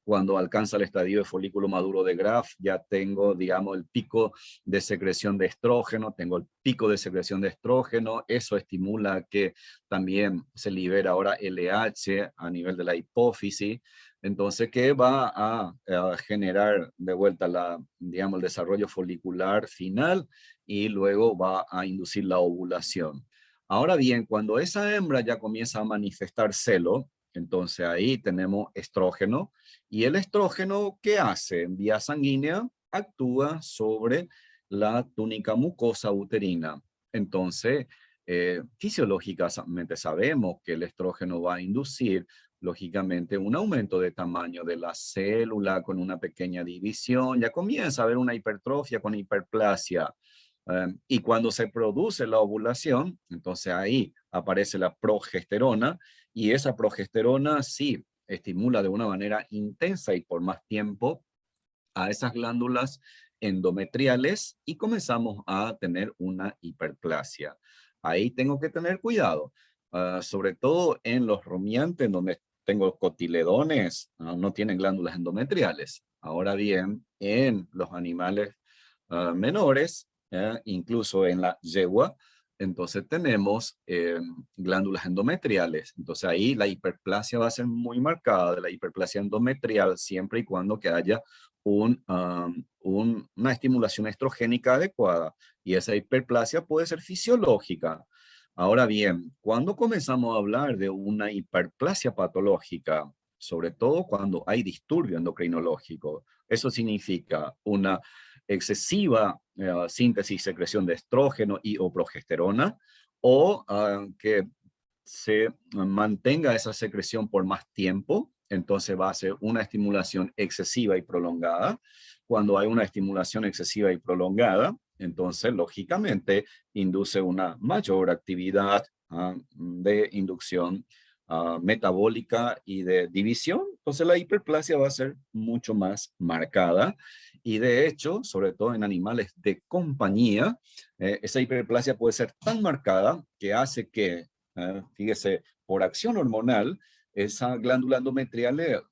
Cuando alcanza el estadio de folículo maduro de Graf, ya tengo, digamos, el pico de secreción de estrógeno, tengo el pico de secreción de estrógeno, eso estimula que también se libera ahora LH a nivel de la hipófisis. Entonces, ¿qué va a generar de vuelta digamos, el desarrollo folicular final y luego va a inducir la ovulación? Ahora bien, cuando esa hembra ya comienza a manifestar celo, entonces ahí tenemos estrógeno, y el estrógeno, ¿qué hace? En vía sanguínea actúa sobre la túnica mucosa uterina. Entonces, fisiológicamente sabemos que el estrógeno va a inducir lógicamente un aumento de tamaño de la célula con una pequeña división, ya comienza a haber una hipertrofia con hiperplasia. Y cuando se produce la ovulación, entonces ahí aparece la progesterona, y esa progesterona sí estimula de una manera intensa y por más tiempo a esas glándulas endometriales y comenzamos a tener una hiperplasia. Ahí tengo que tener cuidado, sobre todo en los rumiantes donde tengo cotiledones, no tienen glándulas endometriales. Ahora bien, en los animales menores, incluso en la yegua, entonces tenemos glándulas endometriales. Entonces ahí la hiperplasia va a ser muy marcada de la hiperplasia endometrial siempre y cuando que haya una estimulación estrogénica adecuada. Y esa hiperplasia puede ser fisiológica. Ahora bien, cuando comenzamos a hablar de una hiperplasia patológica, sobre todo cuando hay disturbio endocrinológico, eso significa una excesiva síntesis y secreción de estrógeno y o progesterona, o que se mantenga esa secreción por más tiempo, entonces va a ser una estimulación excesiva y prolongada. Cuando hay una estimulación excesiva y prolongada, entonces lógicamente induce una mayor actividad de inducción metabólica y de división. Entonces la hiperplasia va a ser mucho más marcada, y de hecho, sobre todo en animales de compañía, esa hiperplasia puede ser tan marcada que hace que, fíjese, por acción hormonal, esa glándula endometrial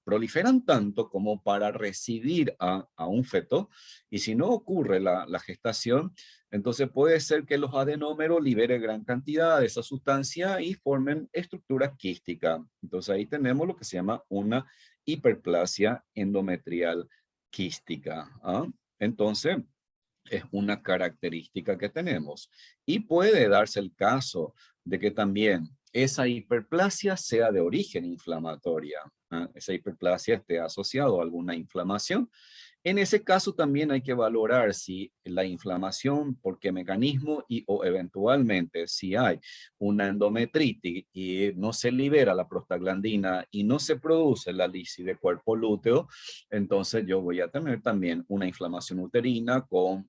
proliferan tanto como para recibir a un feto, y si no ocurre la gestación, entonces puede ser que los adenómeros liberen gran cantidad de esa sustancia y formen estructuras quísticas. Entonces ahí tenemos lo que se llama una hiperplasia endometrial quística. Entonces, es una característica que tenemos. Y puede darse el caso de que también esa hiperplasia sea de origen inflamatoria. Esa hiperplasia esté asociada a alguna inflamación, En ese caso también hay que valorar si la inflamación, por qué mecanismo y o eventualmente si hay una endometritis y no se libera la prostaglandina y no se produce la lisis de cuerpo lúteo, entonces yo voy a tener también una inflamación uterina con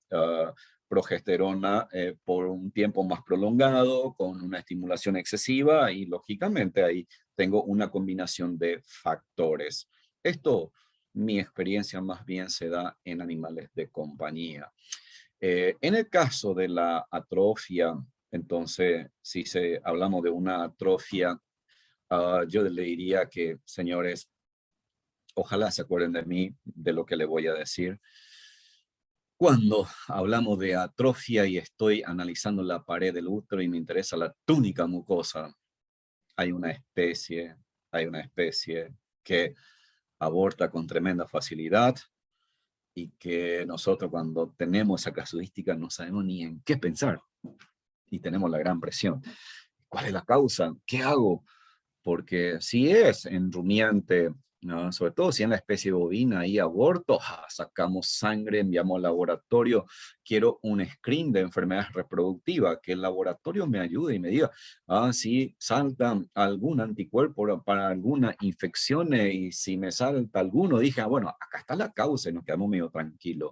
progesterona por un tiempo más prolongado, con una estimulación excesiva y lógicamente ahí tengo una combinación de factores. Esto, mi experiencia más bien se da en animales de compañía. En el caso de la atrofia, entonces, si hablamos de una atrofia, yo le diría que, señores, ojalá se acuerden de mí, de lo que le voy a decir. Cuando hablamos de atrofia y estoy analizando la pared del útero y me interesa la túnica mucosa, hay una especie, hay una especie que aborta con tremenda facilidad y que nosotros cuando tenemos esa casuística no sabemos ni en qué pensar y tenemos la gran presión. ¿Cuál es la causa? ¿Qué hago? Porque si es en rumiante, ¿no? Sobre todo si en la especie bovina hay aborto, sacamos sangre, enviamos al laboratorio, quiero un screen de enfermedades reproductivas, que el laboratorio me ayude y me diga, si salta algún anticuerpo para alguna infección y si me salta alguno, dije, bueno, acá está la causa y nos quedamos medio tranquilos.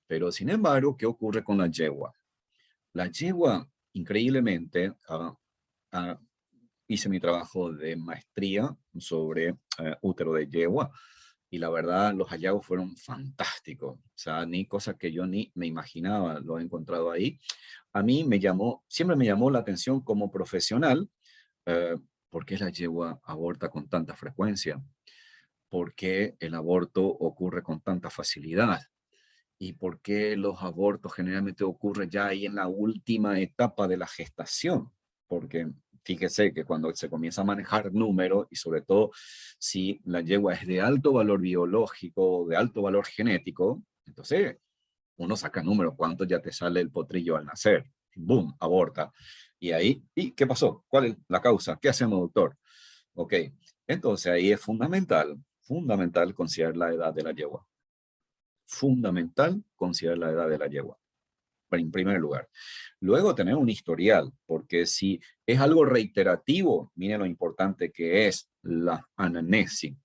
Pero sin embargo, ¿qué ocurre con la yegua? La yegua, increíblemente, ah, hice mi trabajo de maestría sobre útero de yegua y la verdad los hallazgos fueron fantásticos. O sea, ni cosas que yo ni me imaginaba lo he encontrado ahí. A mí siempre me llamó la atención como profesional, eh, ¿por qué la yegua aborta con tanta frecuencia? ¿Por qué el aborto ocurre con tanta facilidad? ¿Y por qué los abortos generalmente ocurren ya ahí en la última etapa de la gestación? Porque fíjese que cuando se comienza a manejar números y sobre todo si la yegua es de alto valor biológico, de alto valor genético, entonces uno saca números, cuánto ya te sale el potrillo al nacer. ¡Boom! Aborta. Y ahí, ¿y qué pasó? ¿Cuál es la causa? ¿Qué hacemos, doctor? Ok, entonces ahí es fundamental considerar la edad de la yegua. Fundamental considerar la edad de la yegua, en primer lugar. Luego tener un historial, porque si es algo reiterativo, miren lo importante que es la anamnesis.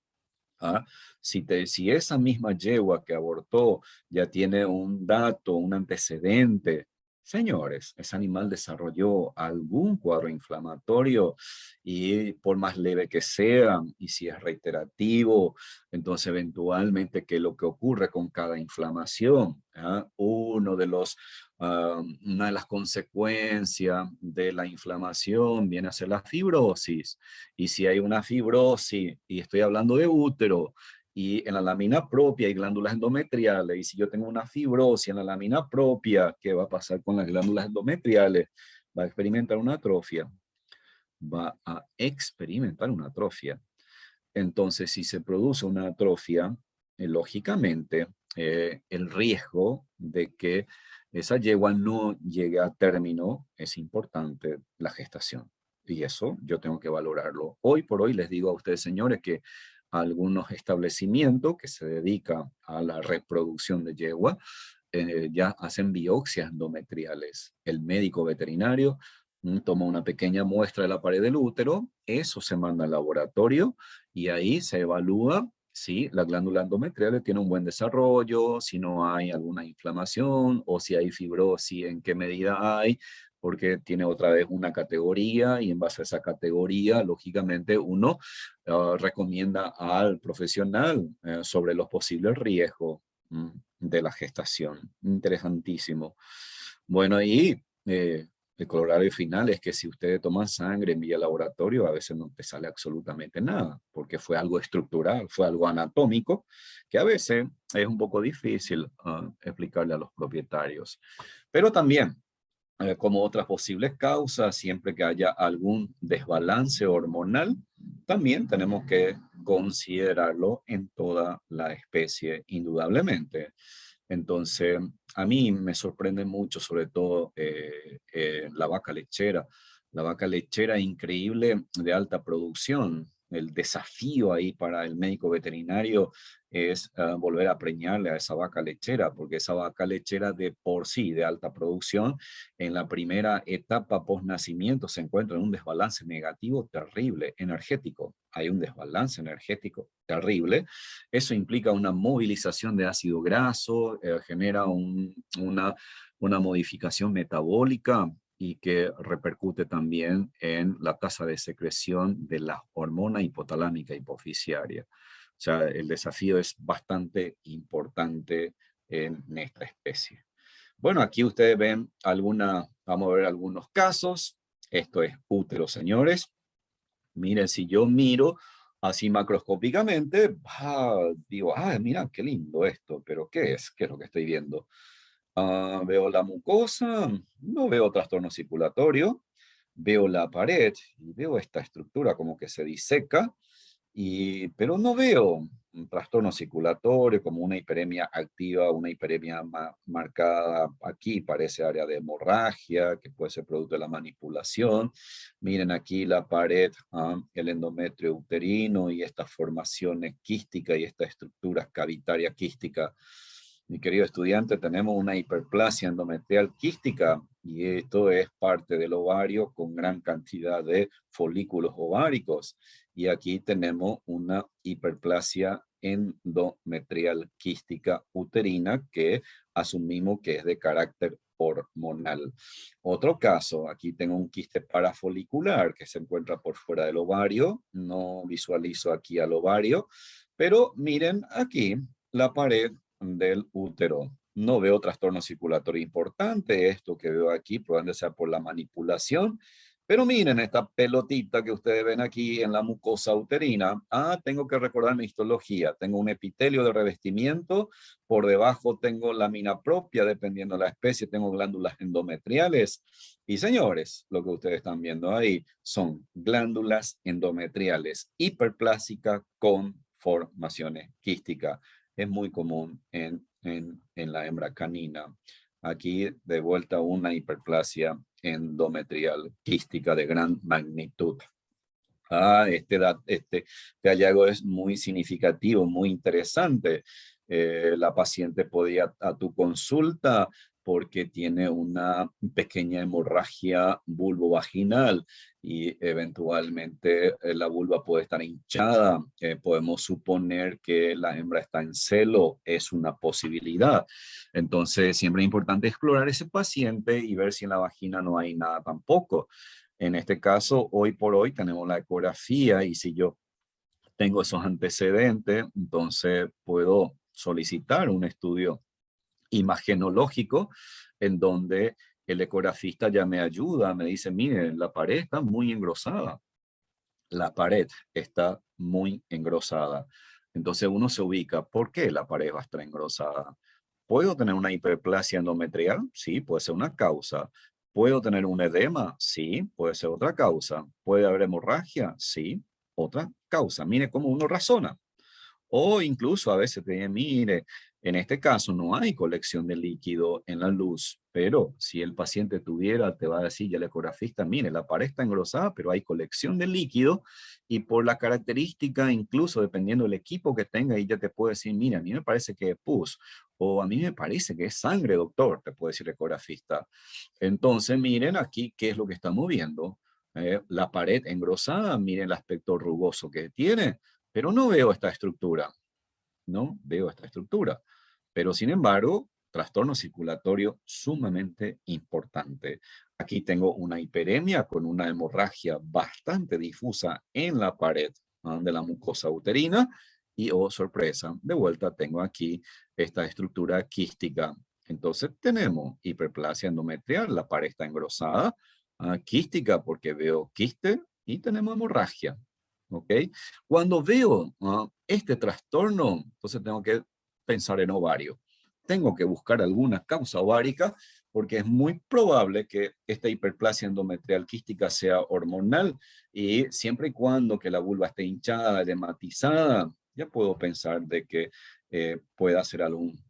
¿Ah? Si esa misma yegua que abortó ya tiene un dato, un antecedente, señores, ese animal desarrolló algún cuadro inflamatorio y por más leve que sea, y si es reiterativo, entonces eventualmente, ¿qué es lo que ocurre con cada inflamación? ¿Ah? Una de las consecuencias de la inflamación viene a ser la fibrosis. Y si hay una fibrosis, y estoy hablando de útero, y en la lámina propia hay glándulas endometriales, y si yo tengo una fibrosis en la lámina propia, ¿qué va a pasar con las glándulas endometriales? Va a experimentar una atrofia. Va a experimentar una atrofia. Entonces, si se produce una atrofia, lógicamente, el riesgo de que esa yegua no llegue a término es importante, la gestación. Y eso yo tengo que valorarlo. Hoy por hoy les digo a ustedes, señores, que algunos establecimientos que se dedican a la reproducción de yegua ya hacen biopsias endometriales. El médico veterinario toma una pequeña muestra de la pared del útero, eso se manda al laboratorio y ahí se evalúa si la glándula endometrial tiene un buen desarrollo, si no hay alguna inflamación o si hay fibrosis, en qué medida hay, porque tiene otra vez una categoría y en base a esa categoría, lógicamente, uno recomienda al profesional sobre los posibles riesgos de la gestación. Interesantísimo. Bueno, y el colorario final es que si ustedes toman sangre en vía laboratorio, a veces no te sale absolutamente nada, porque fue algo estructural, fue algo anatómico, que a veces es un poco difícil explicarle a los propietarios. Pero también, como otras posibles causas, siempre que haya algún desbalance hormonal, también tenemos que considerarlo en toda la especie, indudablemente. Entonces, a mí me sorprende mucho, sobre todo, la vaca lechera. La vaca lechera increíble de alta producción. el desafío ahí para el médico veterinario es volver a preñarle a esa vaca lechera, porque esa vaca lechera de por sí, de alta producción, en la primera etapa post-nacimiento se encuentra en un desbalance negativo terrible, energético. Hay un desbalance energético terrible. Eso implica una movilización de ácido graso, genera una modificación metabólica y que repercute también en la tasa de secreción de la hormona hipotalámica hipoficiaria. O sea, el desafío es bastante importante en esta especie. Bueno, aquí ustedes ven vamos a ver algunos casos. Esto es útero, señores. Miren, si yo miro así macroscópicamente, digo, mira, qué lindo esto, pero ¿qué es? ¿Qué es lo que estoy viendo? Veo la mucosa, no veo trastorno circulatorio, veo la pared y veo esta estructura como que se diseca, pero no veo un trastorno circulatorio como una hiperemia activa, una hiperemia marcada aquí, parece área de hemorragia, que puede ser producto de la manipulación. Miren aquí la pared, el endometrio uterino y estas formaciones quísticas y esta estructura cavitaria quística. Mi querido estudiante, tenemos una hiperplasia endometrial quística y esto es parte del ovario con gran cantidad de folículos ováricos. Y aquí tenemos una hiperplasia endometrial quística uterina que asumimos que es de carácter hormonal. Otro caso, aquí tengo un quiste parafolicular que se encuentra por fuera del ovario. No visualizo aquí al ovario, pero miren aquí la pared del útero. No veo trastorno circulatorio importante, esto que veo aquí probablemente sea por la manipulación, pero miren esta pelotita que ustedes ven aquí en la mucosa uterina. Tengo que recordar mi histología. Tengo un epitelio de revestimiento, por debajo tengo lámina propia, dependiendo de la especie, tengo glándulas endometriales. Y señores, lo que ustedes están viendo ahí son glándulas endometriales hiperplásicas con formaciones quísticas. Es muy común en la hembra canina. Aquí de vuelta una hiperplasia endometrial quística de gran magnitud. Este hallazgo es muy significativo, muy interesante. La paciente podía a tu consulta porque tiene una pequeña hemorragia vulvovaginal y eventualmente la vulva puede estar hinchada. Podemos suponer que la hembra está en celo, es una posibilidad. Entonces, siempre es importante explorar ese paciente y ver si en la vagina no hay nada tampoco. En este caso, hoy por hoy tenemos la ecografía y si yo tengo esos antecedentes, entonces puedo solicitar un estudio imagenológico en donde el ecografista ya me ayuda, me dice, mire, la pared está muy engrosada. La pared está muy engrosada. Entonces uno se ubica, ¿por qué la pared va a estar engrosada? ¿Puedo tener una hiperplasia endometrial? Sí, puede ser una causa. ¿Puedo tener un edema? Sí, puede ser otra causa. ¿Puede haber hemorragia? Sí, otra causa. Mire cómo uno razona. O incluso a veces te dicen, mire, en este caso no hay colección de líquido en la luz, pero si el paciente tuviera, te va a decir ya el ecografista, mire, la pared está engrosada, pero hay colección de líquido y por la característica, incluso dependiendo del equipo que tenga, ella te puede decir, mira, a mí me parece que es pus, o a mí me parece que es sangre, doctor, te puede decir el ecografista. Entonces, miren aquí qué es lo que estamos viendo. La pared engrosada, miren el aspecto rugoso que tiene, pero no veo esta estructura, no veo esta estructura. Pero sin embargo, trastorno circulatorio sumamente importante. Aquí tengo una hiperemia con una hemorragia bastante difusa en la pared de la mucosa uterina y, oh sorpresa, de vuelta tengo aquí esta estructura quística. Entonces tenemos hiperplasia endometrial, la pared está engrosada, quística porque veo quiste y tenemos hemorragia. ¿Ok? Cuando veo este trastorno, entonces tengo que pensar en ovario. Tengo que buscar alguna causa ovárica porque es muy probable que esta hiperplasia endometrial quística sea hormonal y siempre y cuando que la vulva esté hinchada, edematizada, ya puedo pensar de que pueda ser algún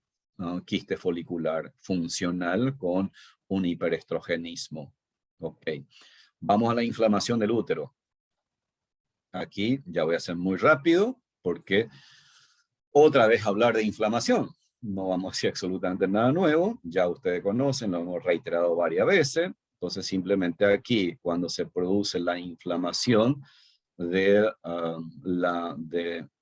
quiste folicular funcional con un hiperestrogenismo. Ok. Vamos a la inflamación del útero. aquí ya voy a ser muy rápido porque otra vez hablar de inflamación. No vamos a decir absolutamente nada nuevo, ya ustedes conocen, lo hemos reiterado varias veces. Entonces simplemente aquí, cuando se produce la inflamación del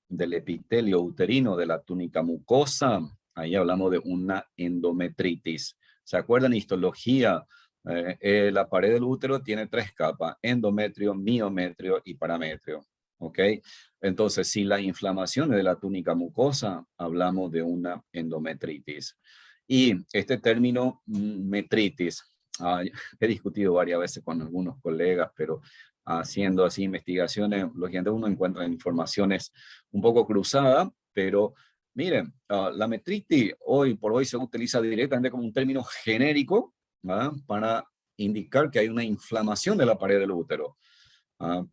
epitelio uterino de la túnica mucosa, ahí hablamos de una endometritis. ¿Se acuerdan? Histología, la pared del útero tiene 3 capas: endometrio, miometrio y parametrio. ¿Ok? Entonces, si la inflamación es de la túnica mucosa, hablamos de una endometritis. Y este término metritis, he discutido varias veces con algunos colegas, pero haciendo así investigaciones, lógicamente uno encuentra informaciones un poco cruzadas, pero miren, la metritis hoy por hoy se utiliza directamente como un término genérico, para indicar que hay una inflamación de la pared del útero.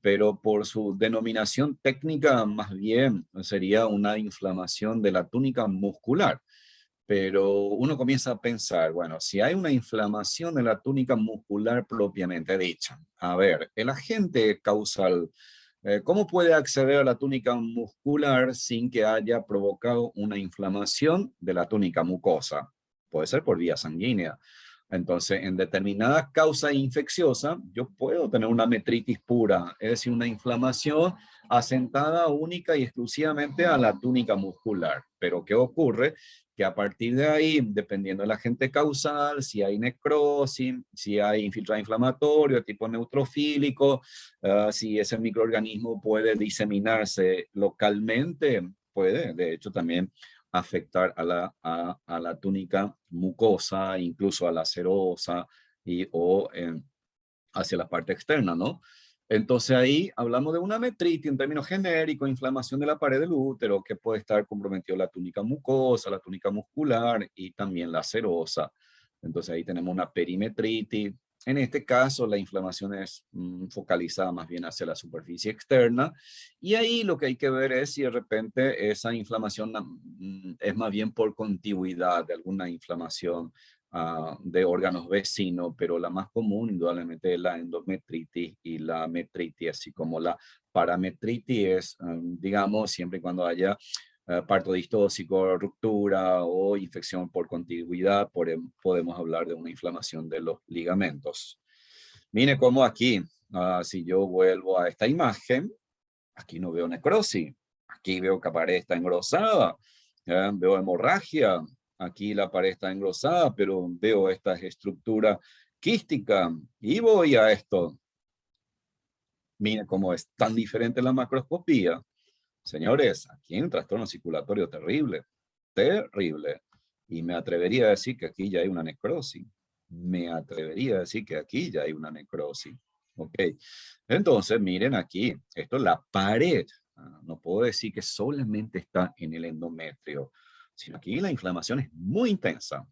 Pero por su denominación técnica, más bien sería una inflamación de la túnica muscular. Pero uno comienza a pensar, bueno, si hay una inflamación de la túnica muscular propiamente dicha, a ver, el agente causal, ¿cómo puede acceder a la túnica muscular sin que haya provocado una inflamación de la túnica mucosa? Puede ser por vía sanguínea. Entonces, en determinadas causas infecciosas, yo puedo tener una metritis pura, es decir, una inflamación asentada única y exclusivamente a la túnica muscular. Pero ¿qué ocurre? Que a partir de ahí, dependiendo del agente causal, si hay necrosis, si hay infiltrado inflamatorio, tipo neutrofílico, si ese microorganismo puede diseminarse localmente, puede, de hecho, también afectar a la túnica mucosa, incluso a la serosa o hacia la parte externa, ¿no? Entonces ahí hablamos de una metritis en términos genéricos, inflamación de la pared del útero, que puede estar comprometido la túnica mucosa, la túnica muscular y también la serosa. Entonces ahí tenemos una perimetritis. En este caso, la inflamación es focalizada más bien hacia la superficie externa. Y ahí lo que hay que ver es si de repente esa inflamación es más bien por contigüidad de alguna inflamación de órganos vecinos, pero la más común indudablemente es la endometritis y la metritis, así como la parametritis es, digamos, siempre y cuando haya parto distóxico, ruptura o infección por contigüidad, podemos hablar de una inflamación de los ligamentos. Mire cómo aquí, si yo vuelvo a esta imagen, aquí no veo necrosis, aquí veo que la pared está engrosada, veo hemorragia, aquí la pared está engrosada, pero veo esta estructura quística y voy a esto. Mire cómo es tan diferente la macroscopía. Señores, aquí hay un trastorno circulatorio terrible, terrible. Y me atrevería a decir que aquí ya hay una necrosis. Me atrevería a decir que aquí ya hay una necrosis. Ok. Entonces, miren aquí, esto es la pared. No puedo decir que solamente está en el endometrio, sino aquí la inflamación es muy intensa.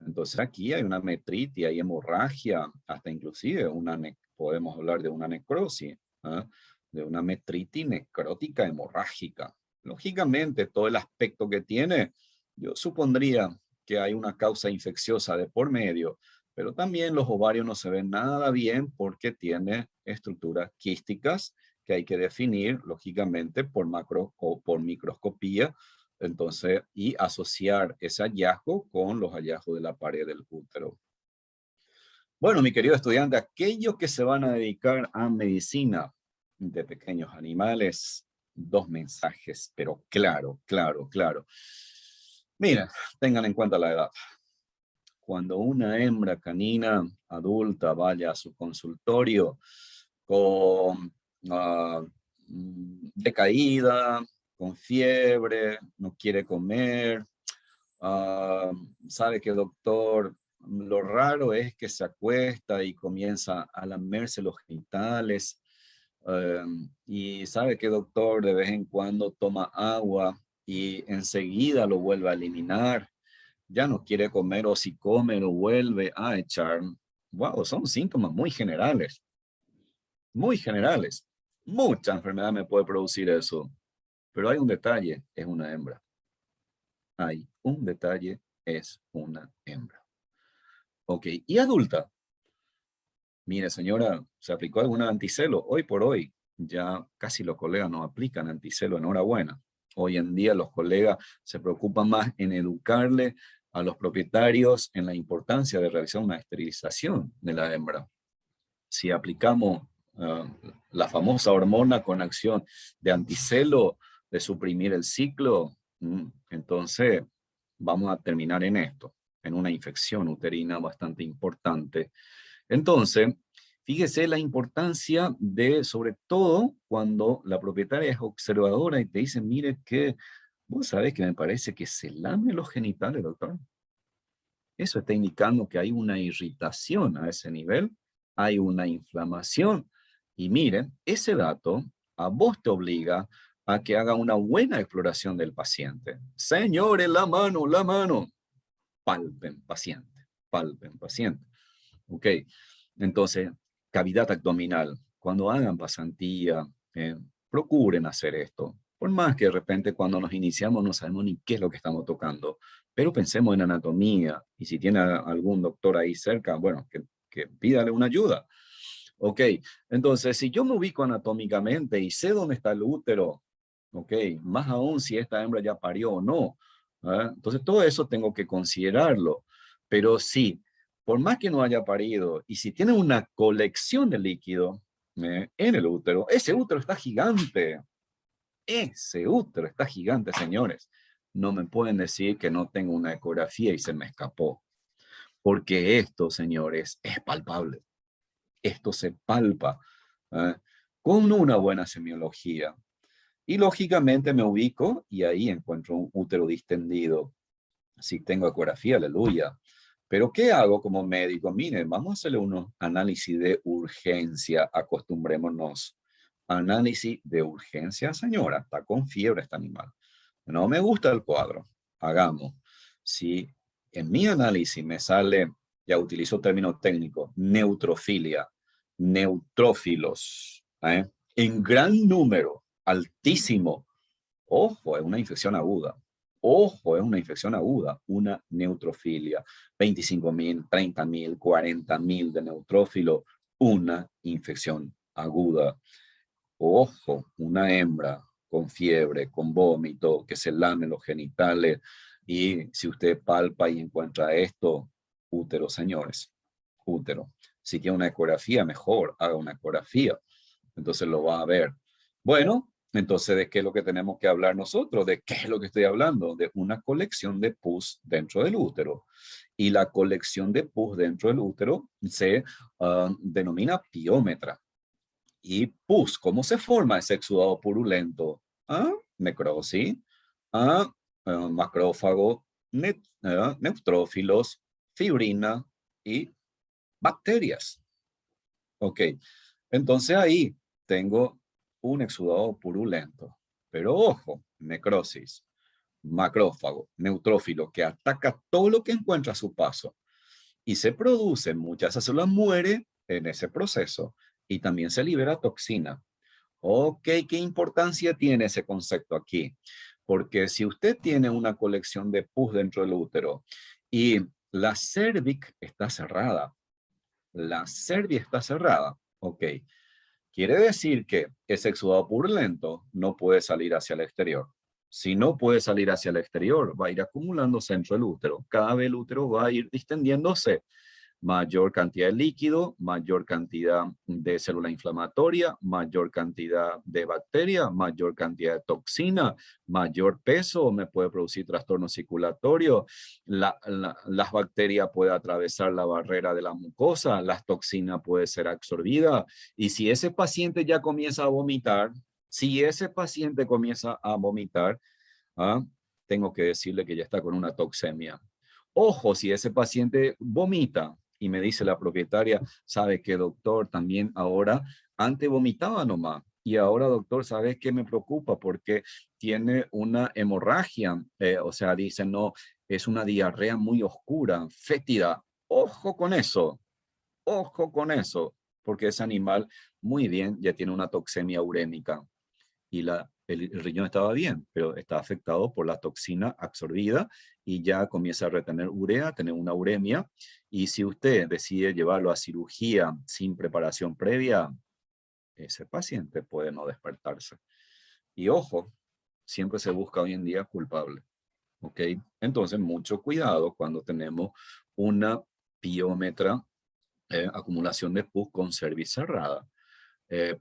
Entonces aquí hay una metritis, hay hemorragia, hasta inclusive podemos hablar de una necrosis. De una metritis necrótica hemorrágica. Lógicamente, todo el aspecto que tiene, yo supondría que hay una causa infecciosa de por medio, pero también los ovarios no se ven nada bien porque tiene estructuras quísticas que hay que definir, lógicamente, por macro o por microscopía, entonces, y asociar ese hallazgo con los hallazgos de la pared del útero. Bueno, mi querido estudiante, aquellos que se van a dedicar a medicina de pequeños animales, 2 mensajes, pero claro, claro, claro. Mira, tengan en cuenta la edad. Cuando una hembra canina adulta vaya a su consultorio con decaída, con fiebre, no quiere comer, Ah, sabe que doctor, lo raro es que se acuesta y comienza a lamerse los genitales. Y sabe que doctor, de vez en cuando toma agua y enseguida lo vuelve a eliminar. Ya no quiere comer o si come lo vuelve a echar. Wow, son síntomas muy generales, muy generales. Mucha enfermedad me puede producir eso. Pero hay un detalle, es una hembra. Hay un detalle, es una hembra. Ok, y adulta. Mire, señora, ¿se aplicó alguna anticelo hoy por hoy? ya casi los colegas no aplican anticelo, enhorabuena. Hoy en día los colegas se preocupan más en educarle a los propietarios en la importancia de realizar una esterilización de la hembra. Si aplicamos la famosa hormona con acción de anticelo, de suprimir el ciclo, entonces vamos a terminar en esto, en una infección uterina bastante importante. Entonces, fíjese la importancia de, sobre todo, cuando la propietaria es observadora y te dice, mire que, vos sabés que me parece que se lame los genitales, doctor. Eso está indicando que hay una irritación a ese nivel, hay una inflamación. Y miren, ese dato a vos te obliga a que haga una buena exploración del paciente. Señores, la mano. Palpen paciente, palpen paciente. Ok, entonces, cavidad abdominal. Cuando hagan pasantía, procuren hacer esto. Por más que de repente cuando nos iniciamos no sabemos ni qué es lo que estamos tocando, pero pensemos en anatomía y si tiene algún doctor ahí cerca, bueno, que pídale una ayuda. Ok, entonces si yo me ubico anatómicamente y sé dónde está el útero, ok, más aún si esta hembra ya parió o no, entonces todo eso tengo que considerarlo. Pero sí, por más que no haya parido y si tiene una colección de líquido en el útero, ese útero está gigante. Ese útero está gigante, señores. No me pueden decir que no tengo una ecografía y se me escapó. Porque esto, señores, es palpable. Esto se palpa con una buena semiología. Y lógicamente me ubico y ahí encuentro un útero distendido. Si tengo ecografía, aleluya. Pero ¿qué hago como médico? Miren, vamos a hacerle unos análisis de urgencia. Acostumbrémonos. Análisis de urgencia, señora. Está con fiebre este animal. No me gusta el cuadro. Hagamos. Si en mi análisis me sale, ya utilizo términos técnicos, neutrofilia, neutrófilos, en gran número, altísimo. Ojo, es una infección aguda. Ojo, es una infección aguda, una neutrofilia. 25.000, 30.000, 40.000 de neutrófilo, una infección aguda. Ojo, una hembra con fiebre, con vómito, que se lame los genitales, y si usted palpa y encuentra esto, útero, señores, útero. Si tiene una ecografía, mejor, haga una ecografía. Entonces lo va a ver. Bueno, entonces, ¿de qué es lo que tenemos que hablar nosotros? ¿De qué es lo que estoy hablando? De una colección de pus dentro del útero. Y la colección de pus dentro del útero se denomina piómetra. Y pus, ¿cómo se forma ese exudado purulento? Necrosis, macrófago, neutrófilos, fibrina y bacterias. Ok, entonces ahí tengo un exudado purulento. Pero ojo, necrosis, macrófago, neutrófilo, que ataca todo lo que encuentra a su paso. Y se producen, muchas células mueren en ese proceso y también se libera toxina. Ok, ¿qué importancia tiene ese concepto aquí? Porque si usted tiene una colección de pus dentro del útero y la cervix está cerrada, ok, quiere decir que ese exudado purulento no puede salir hacia el exterior. Si no puede salir hacia el exterior, va a ir acumulándose dentro del útero. Cada vez el útero va a ir distendiéndose. Mayor cantidad de líquido, mayor cantidad de célula inflamatoria, mayor cantidad de bacteria, mayor cantidad de toxina, mayor peso, me puede producir trastorno circulatorio, las bacterias pueden atravesar la barrera de la mucosa, las toxinas pueden ser absorbidas, y si ese paciente ya comienza a vomitar, tengo que decirle que ya está con una toxemia. Ojo, si ese paciente vomita, y me dice la propietaria, ¿sabe qué, doctor? También ahora, antes vomitaba nomás. Y ahora, doctor, ¿sabes qué me preocupa? Porque tiene una hemorragia. O sea, dice, no, es una diarrea muy oscura, fétida. Ojo con eso, porque ese animal muy bien ya tiene una toxemia urémica y el riñón estaba bien, pero está afectado por la toxina absorbida y ya comienza a retener urea, tener una uremia. Y si usted decide llevarlo a cirugía sin preparación previa, ese paciente puede no despertarse. Y ojo, siempre se busca hoy en día culpable. ¿Ok? Entonces, mucho cuidado cuando tenemos una piómetra, acumulación de pus con cervix cerrada.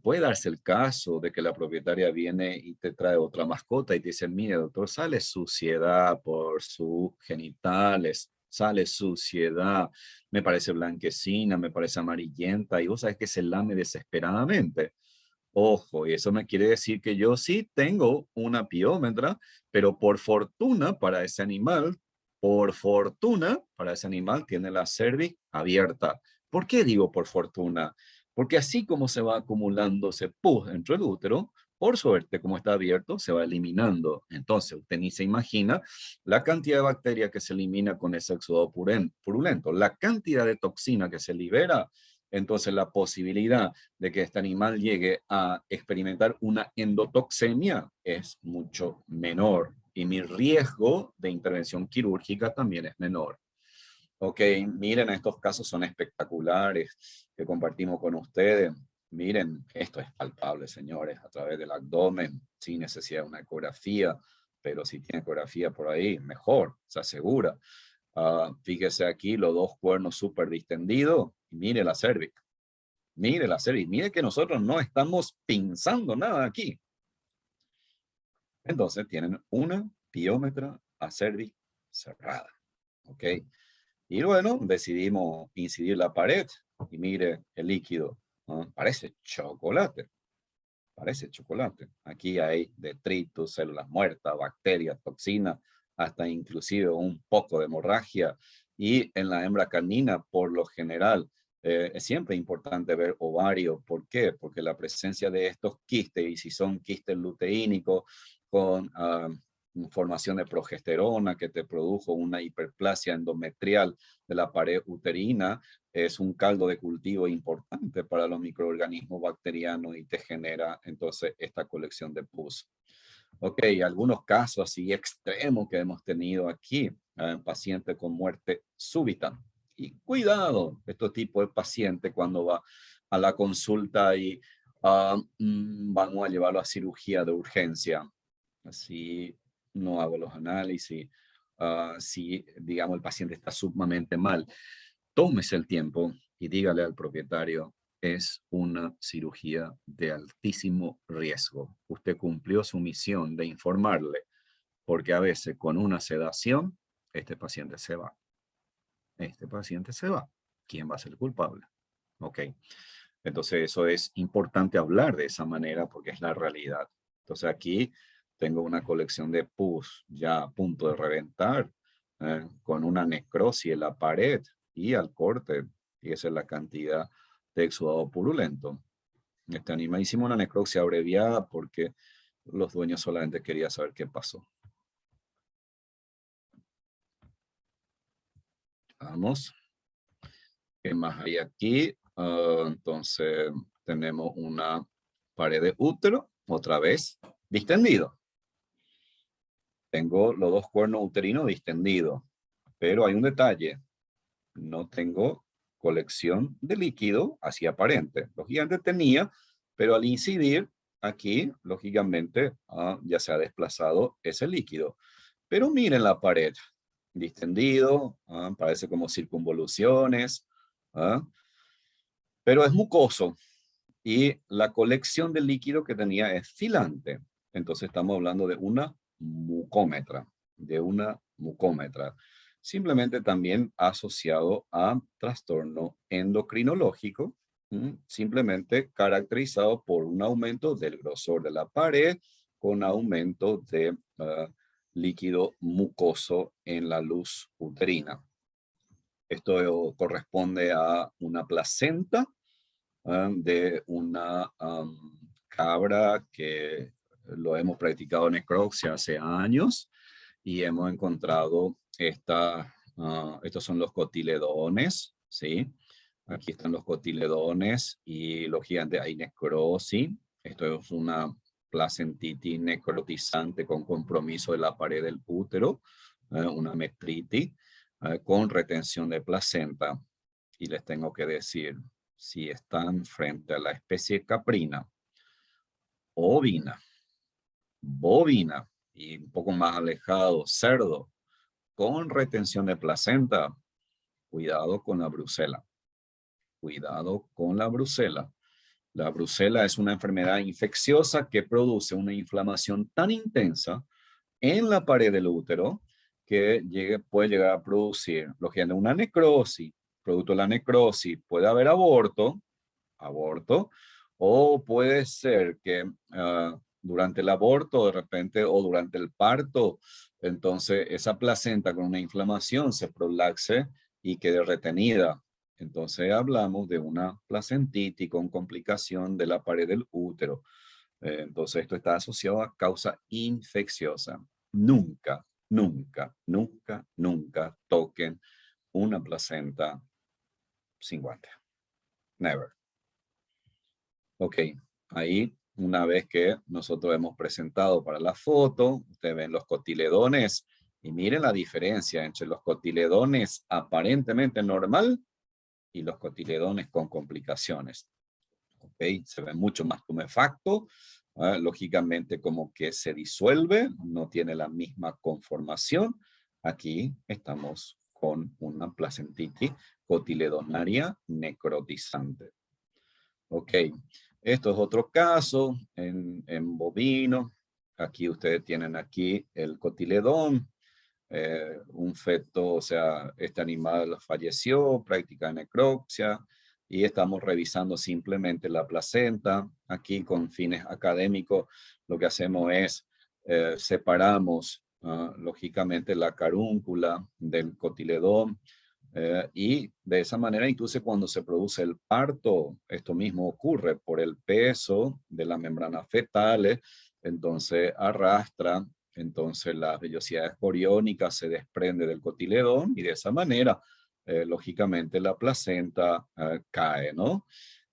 Puede darse el caso de que la propietaria viene y te trae otra mascota y te dice, mire, doctor, sale suciedad por sus genitales, sale suciedad, me parece blanquecina, me parece amarillenta, y vos sabes que se lame desesperadamente. Ojo, y eso me quiere decir que yo sí tengo una piómetra, pero por fortuna para ese animal, tiene la cervix abierta. ¿Por qué digo por fortuna? Porque así como se va acumulando ese pus dentro del útero, por suerte, como está abierto, se va eliminando. Entonces, usted ni se imagina la cantidad de bacterias que se elimina con ese exudado purulento, la cantidad de toxina que se libera. Entonces, la posibilidad de que este animal llegue a experimentar una endotoxemia es mucho menor y mi riesgo de intervención quirúrgica también es menor. Ok, miren, estos casos son espectaculares que compartimos con ustedes. Miren, esto es palpable, señores, a través del abdomen, sin necesidad de una ecografía, pero si tiene ecografía por ahí, mejor, se asegura. Fíjese aquí los dos cuernos súper distendidos y mire la cervix. Mire la cervix, mire que nosotros no estamos pinzando nada aquí. Entonces tienen una piómetra a cervix cerrada. ¿Ok? Y bueno, decidimos incidir la pared y mire el líquido, ¿no? Parece chocolate, parece chocolate. Aquí hay detritus, células muertas, bacterias, toxinas, hasta inclusive un poco de hemorragia. Y en la hembra canina, por lo general, es siempre importante ver ovario. ¿Por qué? Porque la presencia de estos quistes, y si son quistes luteínicos con formación de progesterona que te produjo una hiperplasia endometrial de la pared uterina, es un caldo de cultivo importante para los microorganismos bacterianos y te genera entonces esta colección de pus. Ok, algunos casos así extremos que hemos tenido aquí, paciente con muerte súbita. Y cuidado, este tipo de paciente cuando va a la consulta y vamos a llevarlo a cirugía de urgencia. Así no hago los análisis. Si, digamos, el paciente está sumamente mal, tómese el tiempo y dígale al propietario, es una cirugía de altísimo riesgo. Usted cumplió su misión de informarle, porque a veces con una sedación, este paciente se va. Este paciente se va. ¿Quién va a ser culpable? Ok. Entonces eso es importante hablar de esa manera porque es la realidad. Entonces aquí tengo una colección de pus ya a punto de reventar, con una necrosis en la pared y al corte. Y esa es la cantidad de exudado purulento. Este animal hicimos una necropsia abreviada porque los dueños solamente querían saber qué pasó. Vamos. ¿Qué más hay aquí? Entonces tenemos una pared de útero, otra vez, distendido. Tengo los dos cuernos uterinos distendidos, pero hay un detalle. No tengo colección de líquido así aparente. Lógicamente tenía, pero al incidir aquí, lógicamente, ya se ha desplazado ese líquido. Pero miren la pared, distendido, parece como circunvoluciones, pero es mucoso y la colección de líquido que tenía es filante. Entonces estamos hablando de una mucómetra, simplemente también asociado a trastorno endocrinológico, simplemente caracterizado por un aumento del grosor de la pared con aumento de líquido mucoso en la luz uterina. Esto corresponde a una placenta de una cabra que lo hemos practicado en necropsia hace años y hemos encontrado estos son los cotiledones, ¿sí? Aquí están los cotiledones y lógicamente hay necrosis. Esto es una placentitis necrotizante con compromiso de la pared del útero, una metritis con retención de placenta. Y les tengo que decir, si están frente a la especie caprina, ovina, bovina y un poco más alejado, cerdo, con retención de placenta. Cuidado con la brucela. Cuidado con la brucela. La brucela es una enfermedad infecciosa que produce una inflamación tan intensa en la pared del útero que puede llegar a producir lo que llama una necrosis. Producto de la necrosis puede haber aborto, o puede ser que durante el aborto de repente o durante el parto, entonces esa placenta con una inflamación se prolaxe y quede retenida. Entonces hablamos de una placentitis con complicación de la pared del útero. Entonces esto está asociado a causa infecciosa. Nunca, nunca, nunca, nunca toquen una placenta sin guante. Never. Ok, ahí una vez que nosotros hemos presentado para la foto, ustedes ven los cotiledones y miren la diferencia entre los cotiledones aparentemente normal y los cotiledones con complicaciones. Ok, se ve mucho más tumefacto, lógicamente como que se disuelve, no tiene la misma conformación. Aquí estamos con una placentitis cotiledonaria necrotizante. Ok, esto es otro caso en bovino. Aquí ustedes tienen aquí el cotiledón, un feto, o sea, este animal falleció, práctica necropsia, y estamos revisando simplemente la placenta. Aquí con fines académicos lo que hacemos es separamos lógicamente la carúncula del cotiledón, y de esa manera, incluso cuando se produce el parto, esto mismo ocurre por el peso de las membranas fetales, entonces arrastra, entonces las vellosidades coriónicas se desprende del cotiledón y de esa manera, lógicamente, la placenta cae, ¿no?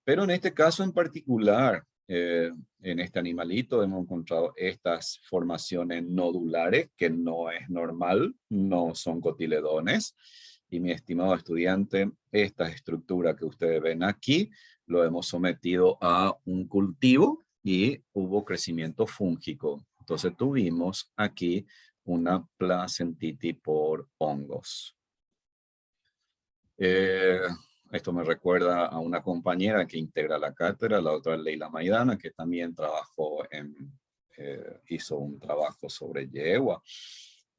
Pero en este caso en particular, en este animalito hemos encontrado estas formaciones nodulares, que no es normal, no son cotiledones. Y mi estimado estudiante, esta estructura que ustedes ven aquí, lo hemos sometido a un cultivo y hubo crecimiento fúngico. Entonces tuvimos aquí una placentitis por hongos. Eh, Esto me recuerda a una compañera que integra la cátedra, la otra es Leila Maidana, que también hizo un trabajo sobre yegua.